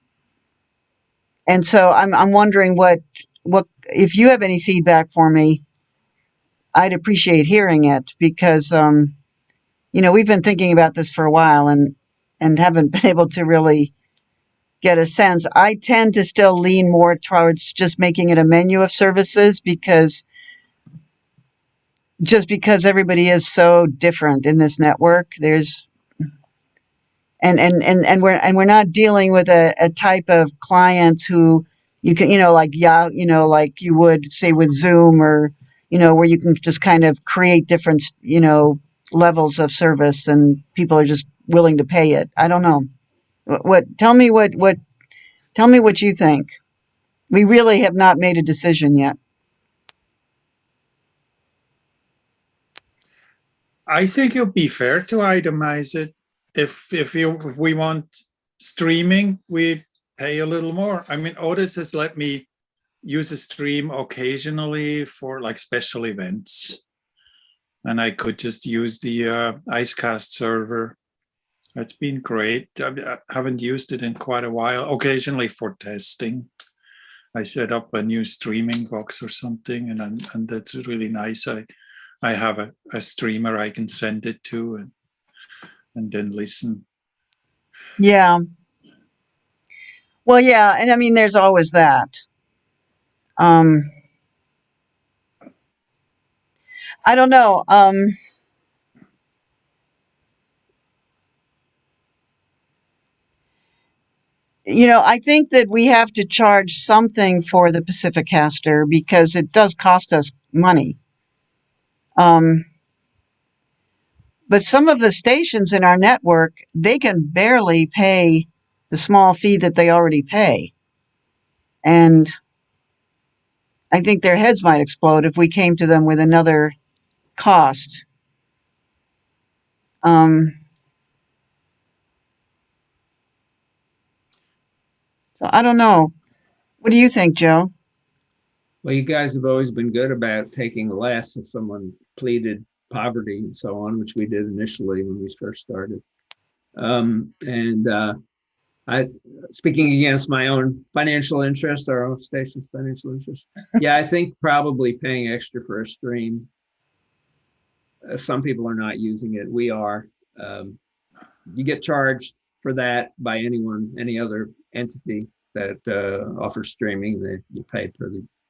And so I'm wondering what if you have any feedback for me, I'd appreciate hearing it, because we've been thinking about this for a while and haven't been able to really get a sense. I tend to still lean more towards just making it a menu of services, because everybody is so different in this network. We're not dealing with a type of clients who you can, like like you would say with Zoom, or where you can just kind of create different levels of service and people are just willing to pay it. I don't know. Tell me what you think. We really have not made a decision yet. I think it would be fair to itemize it. If we want streaming, we pay a little more. I mean, Otis has let me use a stream occasionally for like special events, and I could just use the IceCast server. It's been great. I haven't used it in quite a while. Occasionally for testing, I set up a new streaming box or something, and that's really nice. I have a streamer I can send it to and then listen. Yeah. Well, yeah, and I mean, there's always that. I don't know. I think that we have to charge something for the Pacificaster, because it does cost us money. But some of the stations in our network, they can barely pay the small fee that they already pay. And I think their heads might explode if we came to them with another cost. So I don't know. What do you think, Joe? Well, you guys have always been good about taking less if someone pleaded poverty and so on, which we did initially when we first started. And I, speaking against my own financial interest, our own station's financial interest. Yeah, I think probably paying extra for a stream. Some people are not using it. We are. You get charged for that by anyone, any other entity that offers streaming. That you pay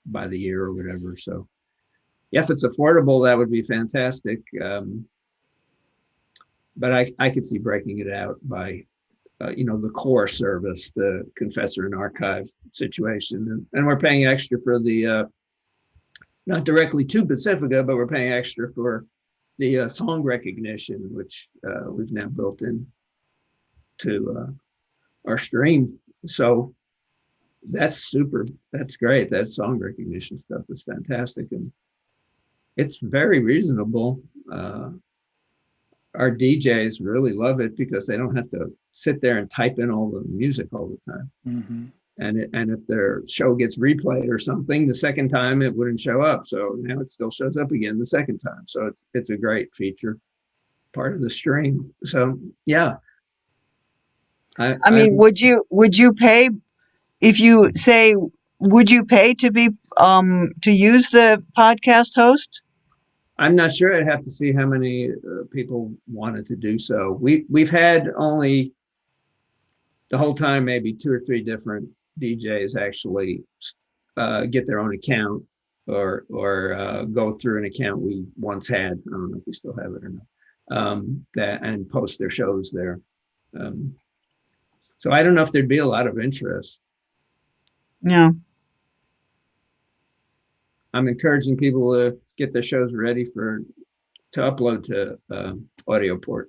by the year or whatever. So, yeah, if it's affordable, that would be fantastic. But I could see breaking it out by the core service, the confessor and archive situation. And we're paying extra for the, not directly to Pacifica, but we're paying extra for the song recognition, which we've now built in to our stream. So that's super, that's great. That song recognition stuff is fantastic. And it's very reasonable. Our DJs really love it because they don't have to sit there and type in all the music all the time. Mm-hmm. And if their show gets replayed or something, the second time it wouldn't show up. So now it still shows up again the second time. So it's a great feature, part of the stream. So yeah. I mean, would you pay if you say, would you pay to be to use the podcast host? I'm not sure. I'd have to see how many people wanted to do so. We've had only the whole time, maybe 2 or 3 different DJs actually get their own account or go through an account we once had. I don't know if we still have it or not. That and post their shows there. So I don't know if there'd be a lot of interest. No. I'm encouraging people to get their shows ready to upload to AudioPort.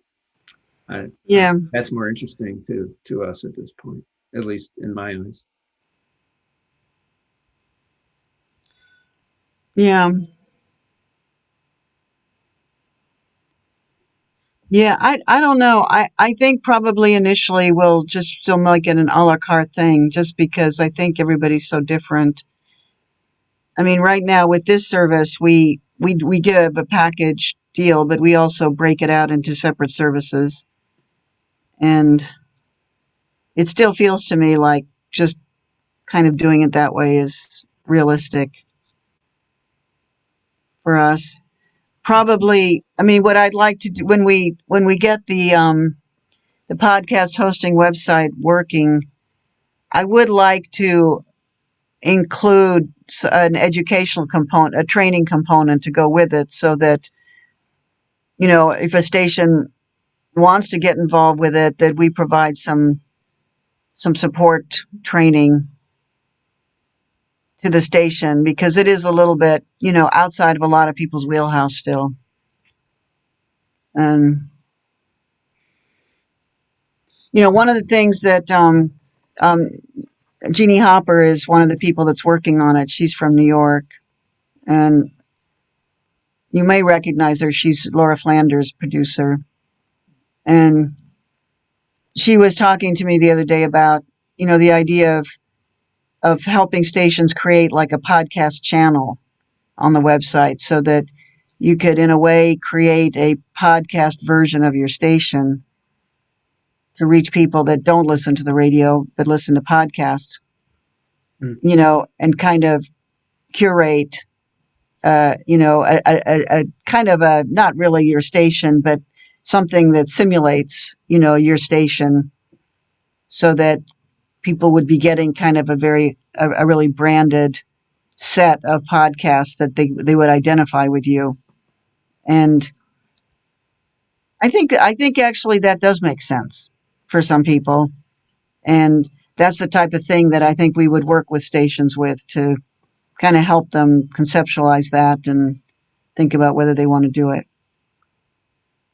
Yeah. That's more interesting to us at this point, at least in my eyes. Yeah. Yeah, I don't know. I think probably initially we'll just still make it an a la carte thing just because I think everybody's so different. I mean, right now with this service, we give a package deal, but we also break it out into separate services. And it still feels to me like just kind of doing it that way is realistic for us. Probably, I mean, what I'd like to do when we get the podcast hosting website working, I would like to include an educational component, a training component to go with it so that, if a station wants to get involved with it, that we provide some support training to the station because it is a little bit, outside of a lot of people's wheelhouse still. One of the things that Jeannie Hopper is one of the people that's working on it. She's from New York, and you may recognize her. She's Laura Flanders' producer. And she was talking to me the other day about, the idea of helping stations create like a podcast channel on the website so that you could, in a way, create a podcast version of your station to reach people that don't listen to the radio but listen to podcasts, and kind of curate, a kind of a, not really your station, but something that simulates, your station so that people would be getting kind of a really branded set of podcasts that they would identify with you. And I think actually that does make sense for some people. And that's the type of thing that I think we would work with stations with to kind of help them conceptualize that and think about whether they want to do it.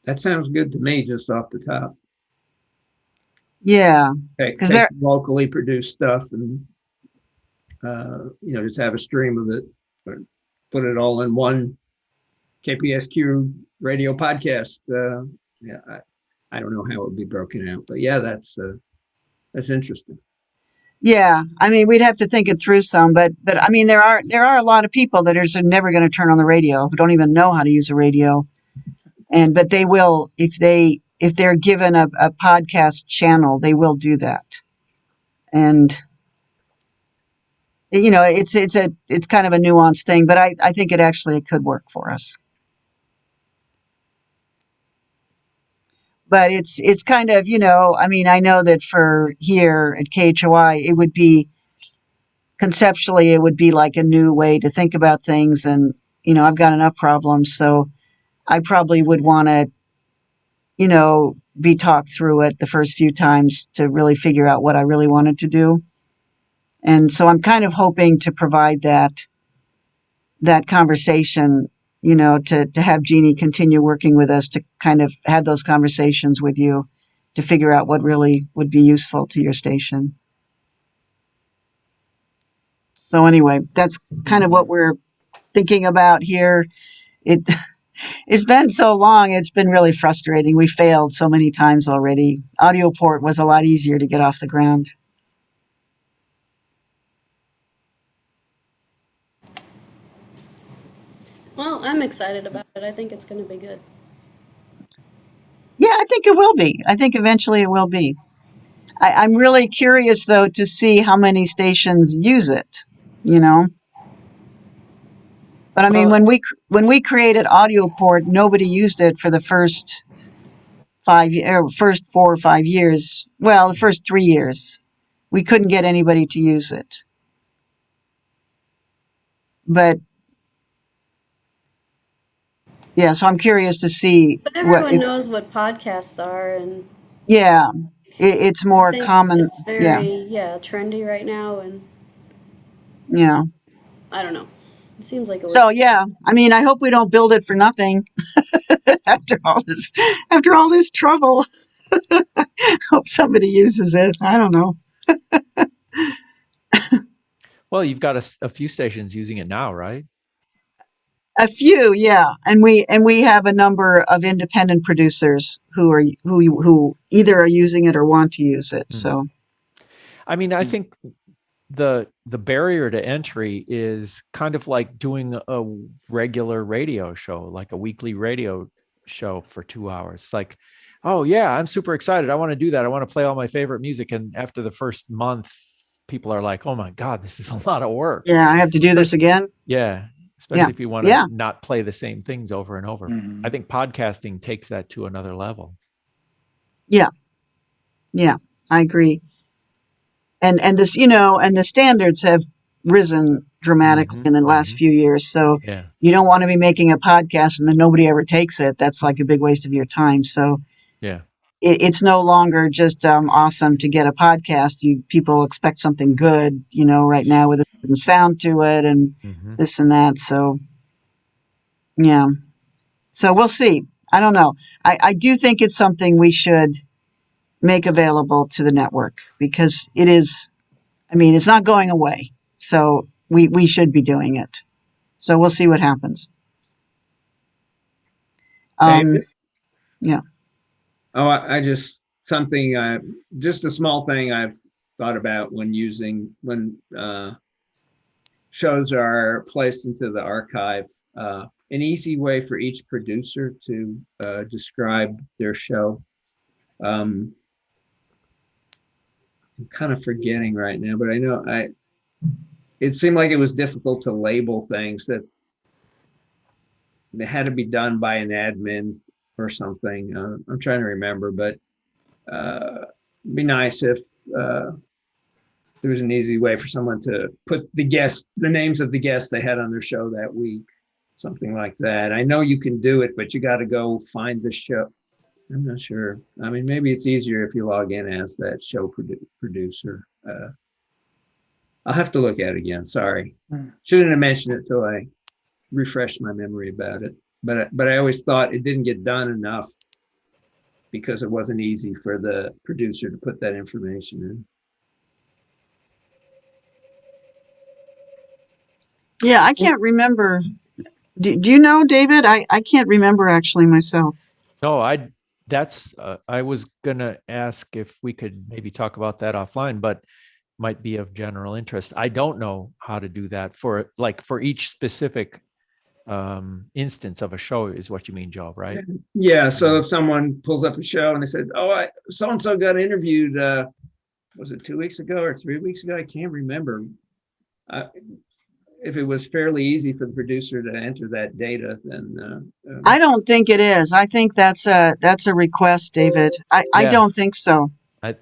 That sounds good to me, just off the top. Yeah, because they're locally produced stuff, and just have a stream of it put it all in one KPSQ radio podcast. Yeah, I don't know how it would be broken out, but yeah, that's interesting. Yeah, I mean, we'd have to think it through some, but I mean, there are a lot of people that are never going to turn on the radio, who don't even know how to use a radio, but they will if they're given a podcast channel, they will do that. And you know, it's kind of a nuanced thing, but I think it could work for us. But it's kind of, you know, I mean, I know that for here at KHOI, it would be conceptually, it would be like a new way to think about things. And, you know, I've got enough problems, so I probably would want to, you know, be talked through it the first few times to really figure out what I really wanted to do. And so I'm kind of hoping to provide that conversation, you know, to have Jeannie continue working with us to kind of have those conversations with you to figure out what really would be useful to your station. So anyway, that's kind of what we're thinking about here. It's been so long, it's been really frustrating. We failed so many times already. Audioport was a lot easier to get off the ground. Well, I'm excited about it. I think it's going to be good. Yeah, I think it will be. I think eventually it will be. I'm really curious, though, to see how many stations use it, you know? But I mean, Well, when we created Audioport, nobody used it for the first 4 or 5 years. Well, the first 3 years, we couldn't get anybody to use it. But yeah, so I'm curious to see But everyone knows what podcasts are, and yeah, it's I more think common. it's very trendy right now, and Yeah. I don't know. It seems like it would. So yeah, I mean, I hope we don't build it for nothing after all this trouble. Hope somebody uses it. I don't know. well, you've got a few stations using it now, right? A few, yeah, and we have a number of independent producers who either are using it or want to use it. So, I mean, I think the barrier to entry is kind of like doing a regular radio show, like a weekly radio show for 2 hours. Like, oh yeah, I'm super excited. I want to do that. I want to play all my favorite music. And after the first month, people are like, oh my God, this is a lot of work. yeah, I have to do this again. Yeah. Especially if you want to Yeah. not play the same things over and over. I think podcasting takes that to another level. Yeah, I agree. And this, you know, and the standards have risen dramatically in the last few years. So Yeah. you don't want to be making a podcast and then nobody ever takes it. That's like a big waste of your time. So Yeah. it's no longer just awesome to get a podcast. People expect something good, you know, right now with a certain sound to it and this and that. So yeah. So we'll see. I don't know. I do think it's something we should make available to the network because it is, I mean, it's not going away. So we should be doing it. So we'll see what happens. Yeah. Oh, I just something just a small thing I've thought about when shows are placed into the archive. An easy way for each producer to describe their show. I'm kind of forgetting right now, but I know it seemed like it was difficult to label things that had to be done by an admin or something. I'm trying to remember, but it'd be nice if there was an easy way for someone to put the names of the guests they had on their show that week, something like that. I know you can do it, but you got to go find the show. I'm not sure. I mean, maybe it's easier if you log in as that show producer. I'll have to look at it again. Sorry. Shouldn't have mentioned it till I refreshed my memory about it. But I always thought it didn't get done enough because it wasn't easy for the producer to put that information in. Yeah, I can't remember. Do you know, David? I can't remember actually myself. No, I was gonna ask if we could maybe talk about that offline, but might be of general interest. I don't know how to do that for each specific instance of a show is what you mean, Joe, right? Yeah, so if someone pulls up a show and they said, oh, so-and-so got interviewed, was it 2 weeks ago or 3 weeks ago? I can't remember. If it was fairly easy for the producer to enter that data, then I don't think it is. I think that's a request, David. I Yeah. don't think so. I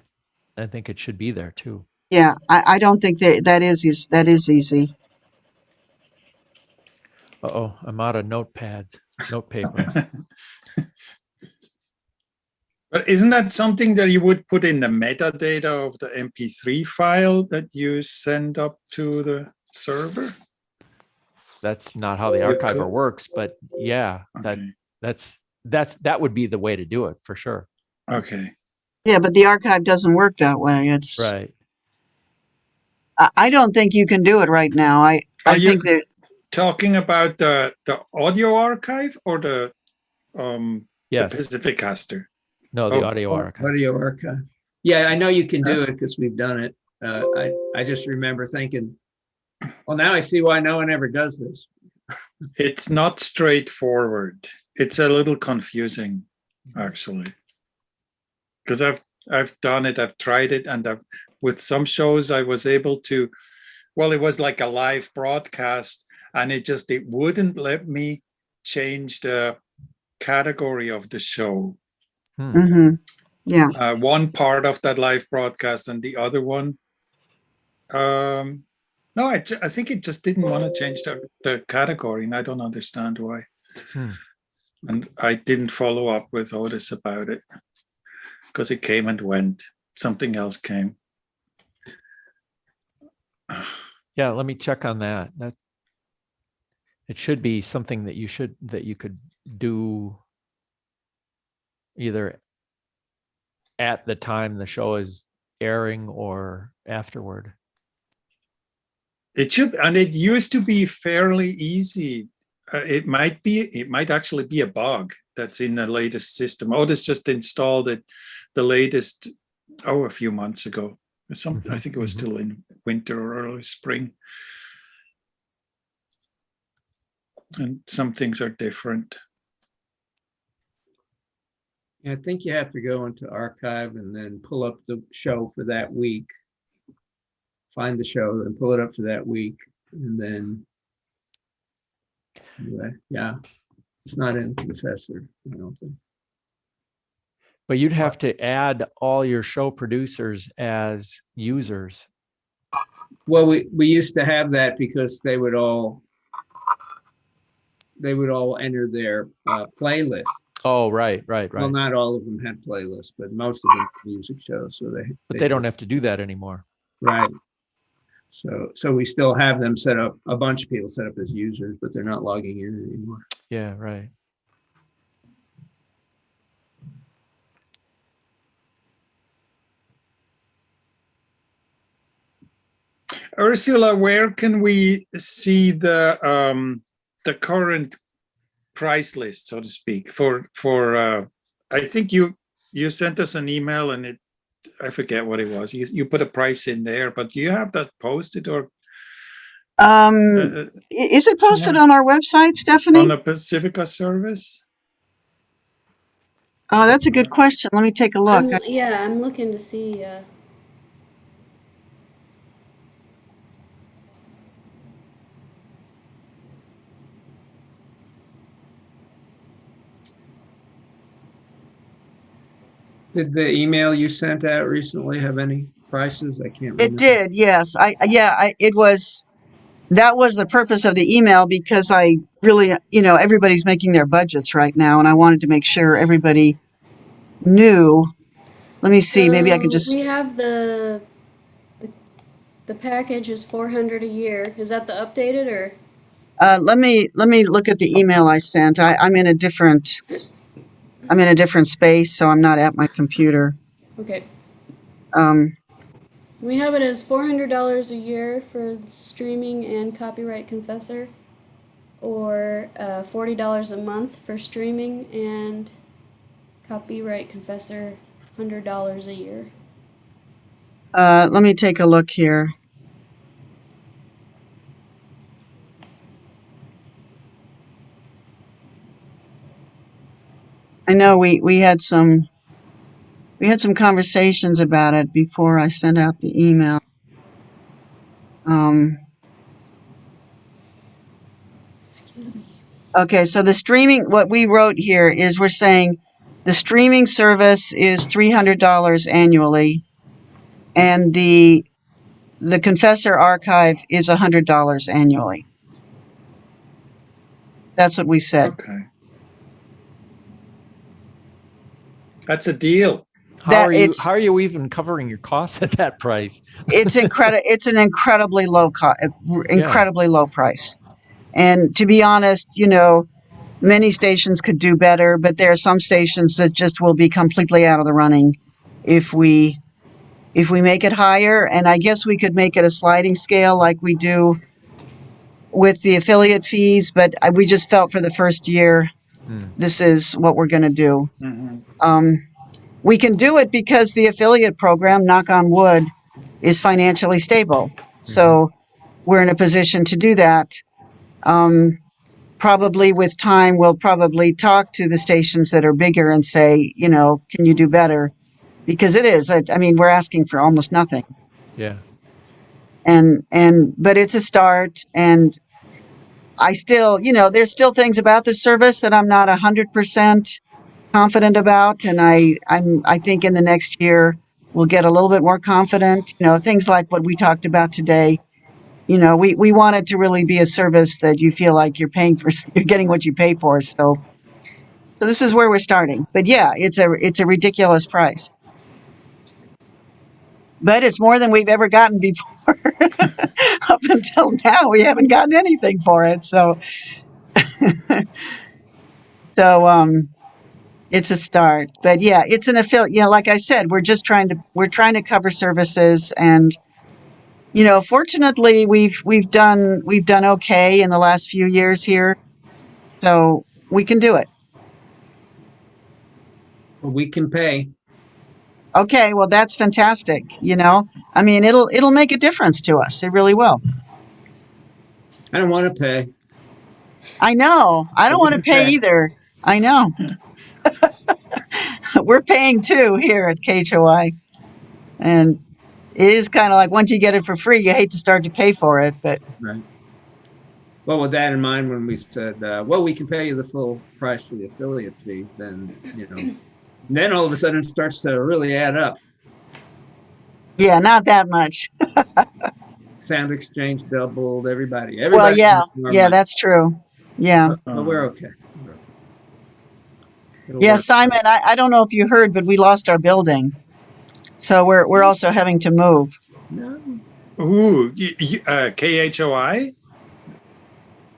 think it should be there too. Yeah, I don't think that is easy. Uh-oh, I'm out of note paper. But isn't that something that you would put in the metadata of the MP3 file that you send up to the server? That's not how the You archiver could. works, but yeah, Okay. that would be the way to do it for sure. Okay. Yeah, but the archive doesn't work that way. It's Right. I don't think you can do it right now. I Are you think that talking about the audio archive or the Yes. Pacificaster? No, the Oh, audio archive. audio archive. Yeah, I know you can do it because we've done it. I just remember thinking, well, now I see why no one ever does this. It's not straightforward. It's a little confusing, actually. Because I've done it, I've tried it, and with some shows I was able to, well, it was like a live broadcast, and it wouldn't let me change the category of the show. yeah. One part of that live broadcast and the other one. No, I think it just didn't want to change the category, and I don't understand why. And I didn't follow up with Otis about it because it came and went. Something else came. Yeah, let me check on that. It should be something that you could do either at the time the show is airing or afterward. It should, and it used to be fairly easy. It might actually be a bug that's in the latest system. Otis just installed it, the latest, a few months ago. I think it was still in winter or early spring. And some things are different. I think you have to go into archive and then pull up the show for that week. Find the show and pull it up for that week. And then, anyway, yeah, it's not in Confessor, I don't think. But you'd have to add all your show producers as users. Well, we used to have that because they would all enter their playlist. Oh, right. Well, not all of them had playlists, but most of them had music shows. So they don't have to do that anymore. Right. So we still have them set up, a bunch of people set up as users, but they're not logging in anymore. Yeah, right. Ursula, where can we see the current price list, so to speak, for I think you sent us an email and I forget what it was. You put a price in there, but do you have that posted or? Is it posted on our website, Stephanie? On the Pacifica service? Oh, that's a good question. Let me take a look. I'm looking to see. Did the email you sent out recently have any prices? I can't remember. It did, yes. That was the purpose of the email because I really, everybody's making their budgets right now, and I wanted to make sure everybody knew. Let me see, maybe I can just. We have the package is $400 a year. Is that the updated or? Let me look at the email I sent. I'm in a different space, so I'm not at my computer. Okay. We have it as $400 a year for the streaming and copyright confessor, or $40 a month for streaming and copyright confessor, $100 a year. Let me take a look here. I know we had some conversations about it before I sent out the email. Excuse me. Okay, so the streaming, what we wrote here is we're saying the streaming service is $300 annually, and the Confessor archive is $100 annually. That's what we said. Okay. That's a deal. How are you even covering your costs at that price? It's It's an incredibly low low price. And to be honest, many stations could do better, but there are some stations that just will be completely out of the running if we make it higher. And I guess we could make it a sliding scale like we do with the affiliate fees, but we just felt for the first year, this is what we're going to do. Mm-hmm. We can do it because the affiliate program, knock on wood, is financially stable. So we're in a position to do that. Probably with time, we'll probably talk to the stations that are bigger and say, can you do better? Because it is, I mean, we're asking for almost nothing. Yeah. But it's a start. And I still, there's still things about this service that I'm not 100% confident about. And I think in the next year, we'll get a little bit more confident, things like what we talked about today. We want it to really be a service that you feel like you're getting what you pay for. So this is where we're starting. But yeah, it's a ridiculous price. But it's more than we've ever gotten before. Up until now, we haven't gotten anything for it. So, it's a start. But yeah, it's an affiliate. Like I said, we're trying to cover services, and fortunately, we've done okay in the last few years here, so we can do it. Well, we can pay. Okay, well, that's fantastic. I mean, it'll make a difference to us. It really will. I don't want to pay. I know. I don't want to pay either. I know. We're paying too here at KHOI, and it is kind of like once you get it for free, you hate to start to pay for it, but. Right. Well, with that in mind, when we said, well, we can pay you the full price for the affiliate fee, then, then all of a sudden it starts to really add up. Yeah, not that much. Sound exchange doubled, everybody. Well, yeah, that's true. Yeah. But we're okay. Yeah, Simon, I don't know if you heard, but we lost our building. So we're also having to move. No. Ooh, KHOI?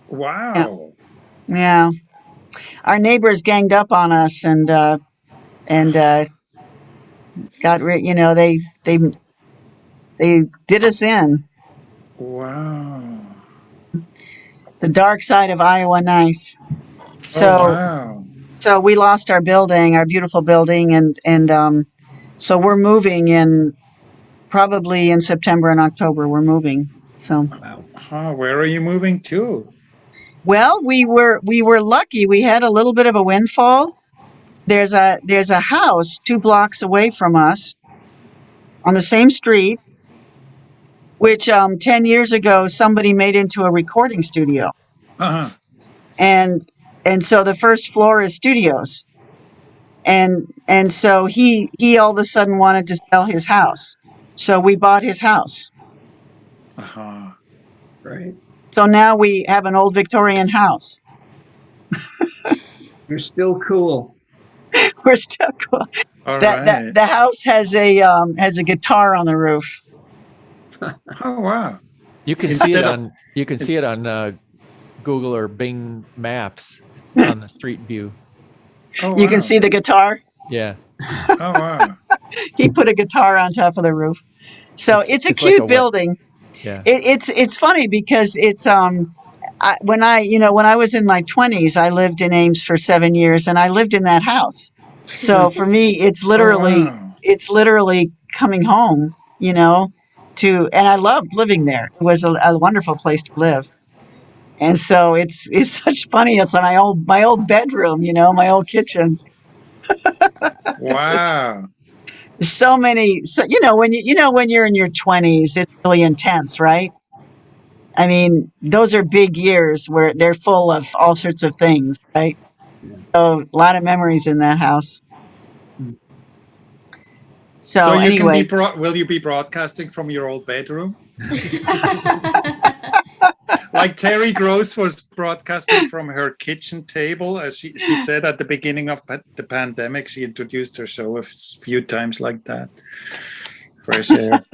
Wow. Yeah. Our neighbors ganged up on us and got they did us in. Wow. The dark side of Iowa nice. So wow. So we lost our building, our beautiful building, and so we're moving probably in September and October. We're moving. So wow. Where are you moving to? Well, we were lucky. We had a little bit of a windfall. There's a house 2 blocks away from us on the same street, which 10 years ago somebody made into a recording studio. Uh-huh. And so the first floor is studios. And so he all of a sudden wanted to sell his house. So we bought his house. Uh-huh. Right. So now we have an old Victorian house. You're still cool. We're still cool. All right. The house has a guitar on the roof. Oh wow! You can see it on Google or Bing Maps on the street view. Oh, you can see the guitar. Yeah. Oh wow! He put a guitar on top of the roof. So it's a like cute wet- building. Yeah. It's funny because when I was in my 20s, I lived in Ames for 7 years, and I lived in that house. So for me, Oh, wow. it's literally coming home, and I loved living there. It was a wonderful place to live. And so it's such funny. It's my old bedroom, my old kitchen. It's Wow. so many. So when you're in your 20s, it's really intense, right? I mean, those are big years where they're full of all sorts of things, right? Yeah. So a lot of memories in that house. Hmm. So So you can anyway, will you be broadcasting from your old bedroom? Like Terry Gross was broadcasting from her kitchen table, as she said at the beginning of the pandemic. She introduced her show a few times like that. Fresh air.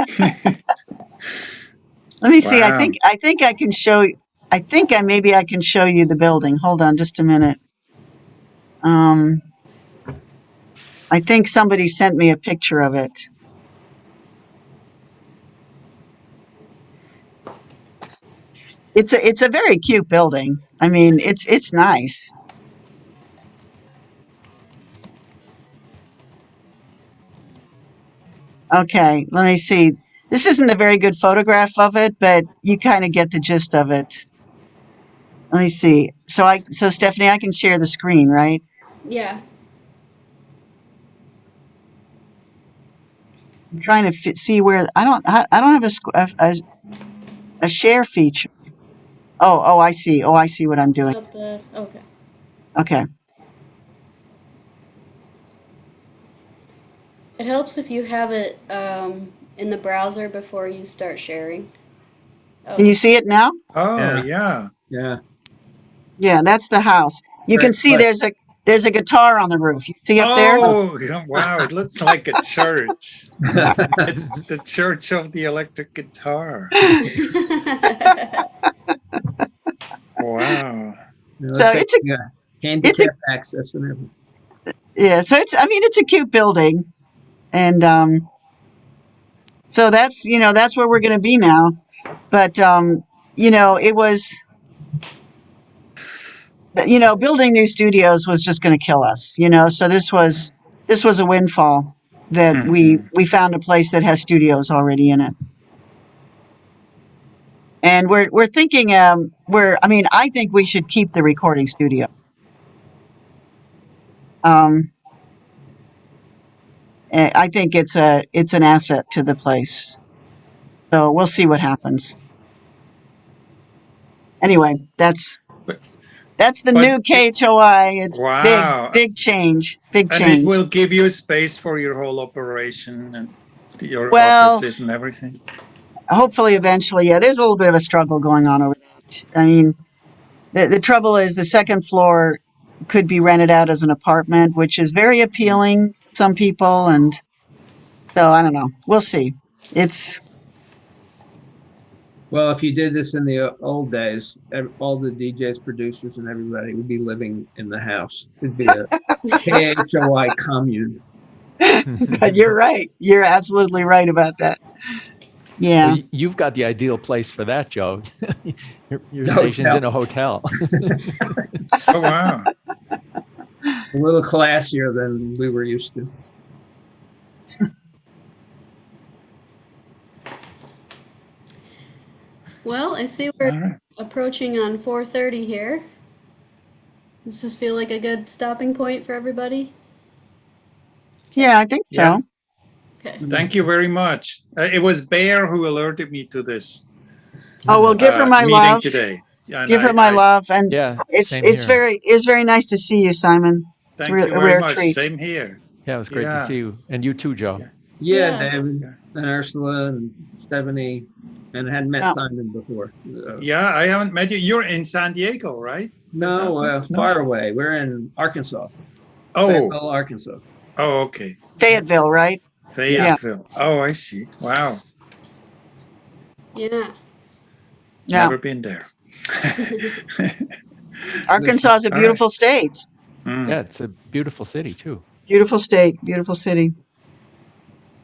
let me see. Wow. I think I can show you. Maybe I can show you the building. Hold on just a minute. I think somebody sent me a picture of it. It's a very cute building. I mean, it's nice. Okay, let me see. This isn't a very good photograph of it, but you kind of get the gist of it. Let me see. So Stephanie, I can share the screen, right? Yeah. I'm trying to see where I don't have a share feature. Oh, I see. Oh, I see what I'm It's doing. not the, okay. Okay. It helps if you have it in the browser before you start sharing. Can you Okay. see it now? Oh, Yeah. yeah. Yeah. Yeah, that's the house. You can Right, see but there's a guitar on the roof. You see up there? Oh, wow. It looks like a church. It's the church of the electric guitar. Wow. it So looks like it's a it's a handicap access and everything. yeah. So it's a cute building, and so that's where we're going to be now. But it was building new studios was just going to kill us. So this was a windfall that Mhm. we found a place that has studios already in it. And we're thinking I think we should keep the recording studio. I think it's an asset to the place. So we'll see what happens. Anyway, that's But, the but new KHOI. It's wow. big change, big And it change. will give you space for your whole operation and your Well, offices and everything. hopefully eventually, yeah, there's a little bit of a struggle going on over that. I mean, the trouble is the second floor could be rented out as an apartment, which is very appealing to some people. And so I don't know. We'll see. It's Well, if you did this in the old days, all the DJs, producers, and everybody would be living in the house. It'd be a KHOI commune. You're right. You're absolutely right about that. Yeah. Well, you've got the ideal place for that, Joe. Your The station's hotel. in a hotel. Oh, wow. A little classier than we were used to. Well, I see All we're right. approaching on 4:30 here. Does this feel like a good stopping point for everybody? Yeah, I think Yeah. so. Okay. Thank you very much. It was Bear who alerted me to this Oh, well, give her my meeting love. today. And Give her my love. And Yeah, it's same here. very nice to see you, Simon. It's thank you a very rare much. treat. Same here. Yeah, it was great to Yeah. see you. And you too, Joe. Yeah. Yeah, Yeah. David Yeah. and Ursula and Stephanie, and hadn't met Yeah. Simon before. Yeah, I haven't met you. You're in San Diego, right? No, No? far away. We're in Arkansas, Oh, Fayetteville, Arkansas. oh, okay. Fayetteville, right? Fayetteville. Oh, I see. Wow. Yeah. Yeah. Never been there. Arkansas is a All right. beautiful state. Mm. Yeah, it's a beautiful city too. Beautiful state. Beautiful city.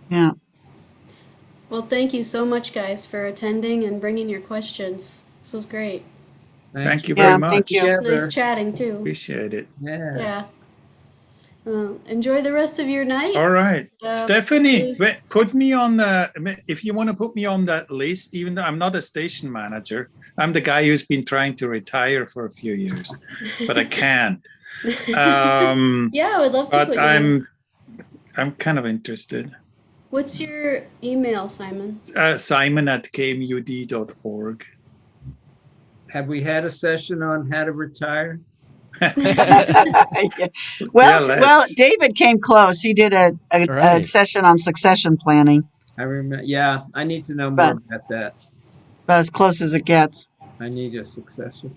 Yeah. Well, thank you so much, guys, for attending and bringing your questions. This was great. Thank you Yeah, very thank much. you. It's nice Together. chatting too. Appreciate it. Yeah. Yeah. Enjoy the rest of your night. All right. Stephanie, Hopefully- put me on the, if you want to put me on that list, even though I'm not a station manager, I'm the guy who's been trying to retire for a few years, but I can't. Yeah, I would love to But put you on. I'm kind of interested. What's your email, Simon? Simon@kmud.org. Have we had a session on how to retire? Yeah. Well, Yeah, well, let's. David came close. He did a Right. session on succession planning, I remember. Yeah, I need to know more But- about that. about as close as it gets. I need a successor.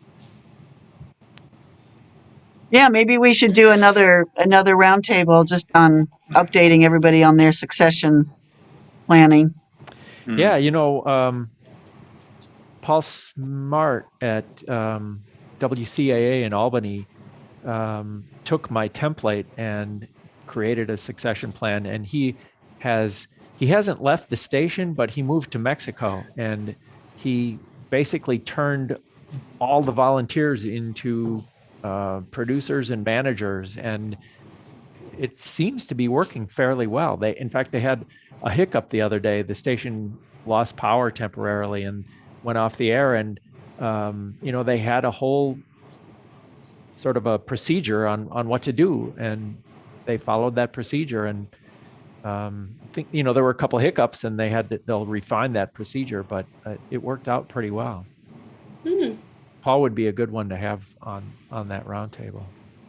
Yeah, maybe we should do another roundtable just on updating everybody on their succession planning. Yeah, Paul Smart at WCAA in Albany took my template and created a succession plan. And he hasn't left the station, but he moved to Mexico, and he basically turned all the volunteers into producers and managers, and it seems to be working fairly well. In fact, they had a hiccup the other day. The station lost power temporarily and went off the air, and they had a whole sort of a procedure on what to do, and they followed that procedure. And I think there were a couple hiccups, and they'll refine that procedure, but it worked out pretty well. Hmm. Paul would be a good one to have on that roundtable.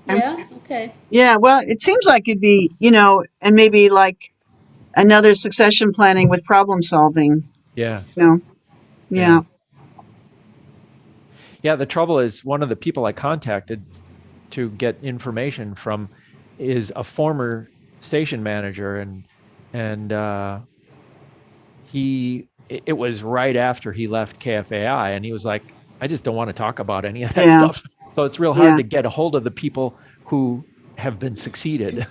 Yeah, okay. Yeah, well, it seems like it'd be, and maybe like another succession planning with problem solving. Yeah. Yeah. Yeah, the trouble is one of the people I contacted to get information from is a former station manager, and it was right after he left KFAI, and he was like, I just don't want to talk about any of that Yeah. stuff. So it's real hard Yeah. to get a hold of the people who have been succeeded.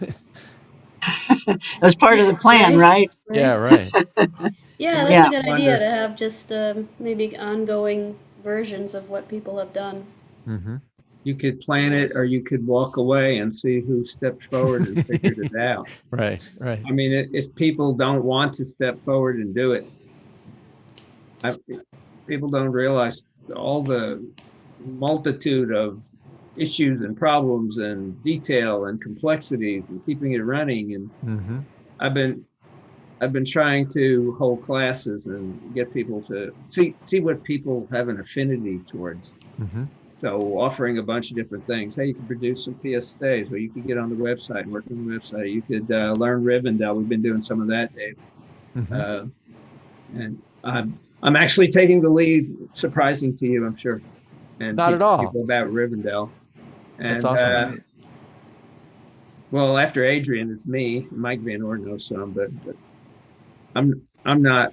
It was part of the plan, right? Yeah, right. Yeah, that's Yeah. a good Wonder- idea to have just maybe ongoing versions of what people have done. Hmm. You could plan it, or you could walk away and see who stepped forward and figured it out. Right, right. I mean, if people don't want to step forward and do it, people don't realize all the multitude of issues and problems and detail and complexities and keeping it running. And Hmm. I've been trying to hold classes and get people to see what people have an affinity towards. Hmm. So offering a bunch of different things. Hey, you can produce some PSAs, or you could get on the website and work on the website. You could learn Rivendell. We've been doing some of that, Dave. Hmm. And I'm actually taking the lead, surprising to you, I'm sure. And Not at teaching all. people about Rivendell. And, That's awesome. well, after Adrian, it's me. Mike Van Orden knows some, but I'm not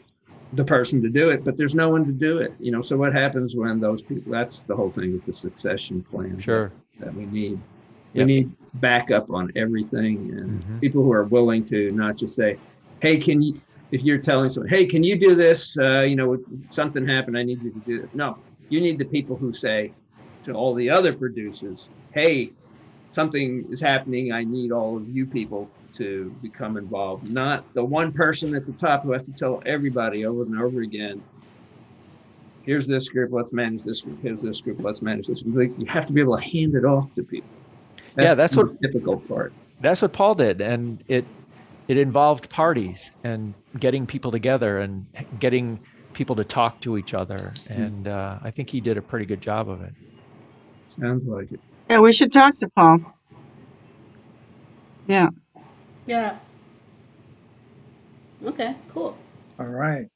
the person to do it, but there's no one to do it. So what happens when those people? That's the whole thing with the succession plan. Sure. That we need. We Yep. need backup on everything, and Mhm. people who are willing to not just say, "Hey, can you?" If you're telling someone, "Hey, can you do this?" Something happened. I need you to do it. No, you need the people who say to all the other producers, "Hey, something is happening. I need all of you people to become involved." Not the one person at the top who has to tell everybody over and over again, "Here's this group, let's manage this group. Here's this group, let's manage this group." You have to be able to hand it off to people. That's the what- difficult part. That's what Paul did, and it involved parties and getting people together and getting people to talk to each other, and I think he did a pretty good job of it. Sounds like it. Yeah, we should talk to Paul. Yeah. Yeah. Okay, cool. All right.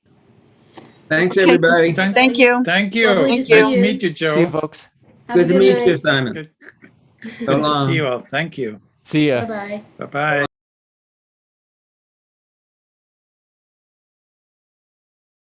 Thanks, Okay. everybody. Thank you. Thank you. Lovely to Nice see to you. meet you, Joe. See you, folks. Have Good a to good meet night. you, Simon. Good So to long. see you all. Thank you. See ya. Bye-bye. Bye-bye.